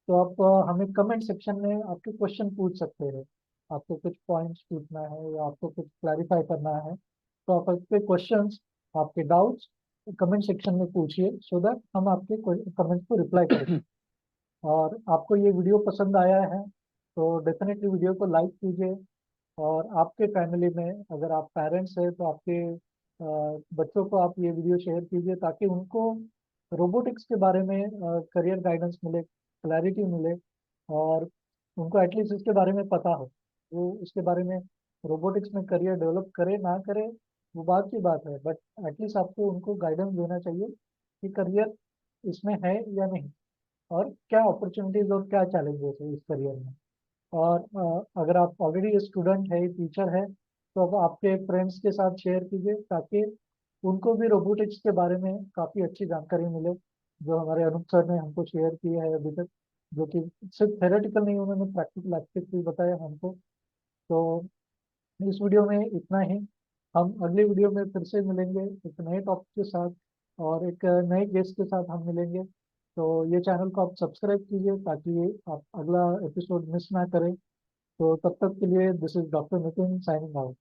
तो आप हमें कमेंट सेक्शन में आपके क्वेश्चन पूछ सकते हैं। आपको कुछ पॉइंट्स पूछना है या आपको कुछ क्लैरिफाई करना है, तो आप आपके क्वेश्चंस, आपके डाउट्स कमेंट सेक्शन में पूछिए, सो दैट हम आपके कमेंट्स को रिप्लाई करें। और आपको ये वीडियो पसंद आया है तो डेफिनेटली वीडियो को लाइक कीजिए। और आपके फैमिली में अगर आप पेरेंट्स हैं तो आपके बच्चों को आप ये वीडियो शेयर कीजिए, ताकि उनको रोबोटिक्स के बारे में करियर गाइडेंस मिले, क्लैरिटी मिले, और उनको एटलीस्ट इसके बारे में पता हो। वो इसके बारे में रोबोटिक्स में करियर डेवलप करे ना करे वो बात की बात है, बट एटलीस्ट आपको उनको गाइडेंस देना चाहिए कि करियर इसमें है या नहीं, और क्या अपॉर्चुनिटीज और क्या चैलेंजेस है इस करियर में। और अगर आप ऑलरेडी स्टूडेंट है, टीचर है, तो अब आपके फ्रेंड्स के साथ शेयर कीजिए, ताकि उनको भी रोबोटिक्स के बारे में काफ़ी अच्छी जानकारी मिले, जो हमारे अनूप सर ने हमको शेयर की है अभी तक, जो कि सिर्फ थेरेटिकल नहीं, उन्होंने प्रैक्टिकल एस्पेक्ट भी बताया हमको। तो इस वीडियो में इतना ही। हम अगले वीडियो में फिर से मिलेंगे एक नए टॉपिक के साथ, और एक नए गेस्ट के साथ हम मिलेंगे। तो ये चैनल को आप सब्सक्राइब कीजिए, ताकि आप अगला एपिसोड मिस ना करें। तो तब तक के लिए, this is doctor Nitin signing out.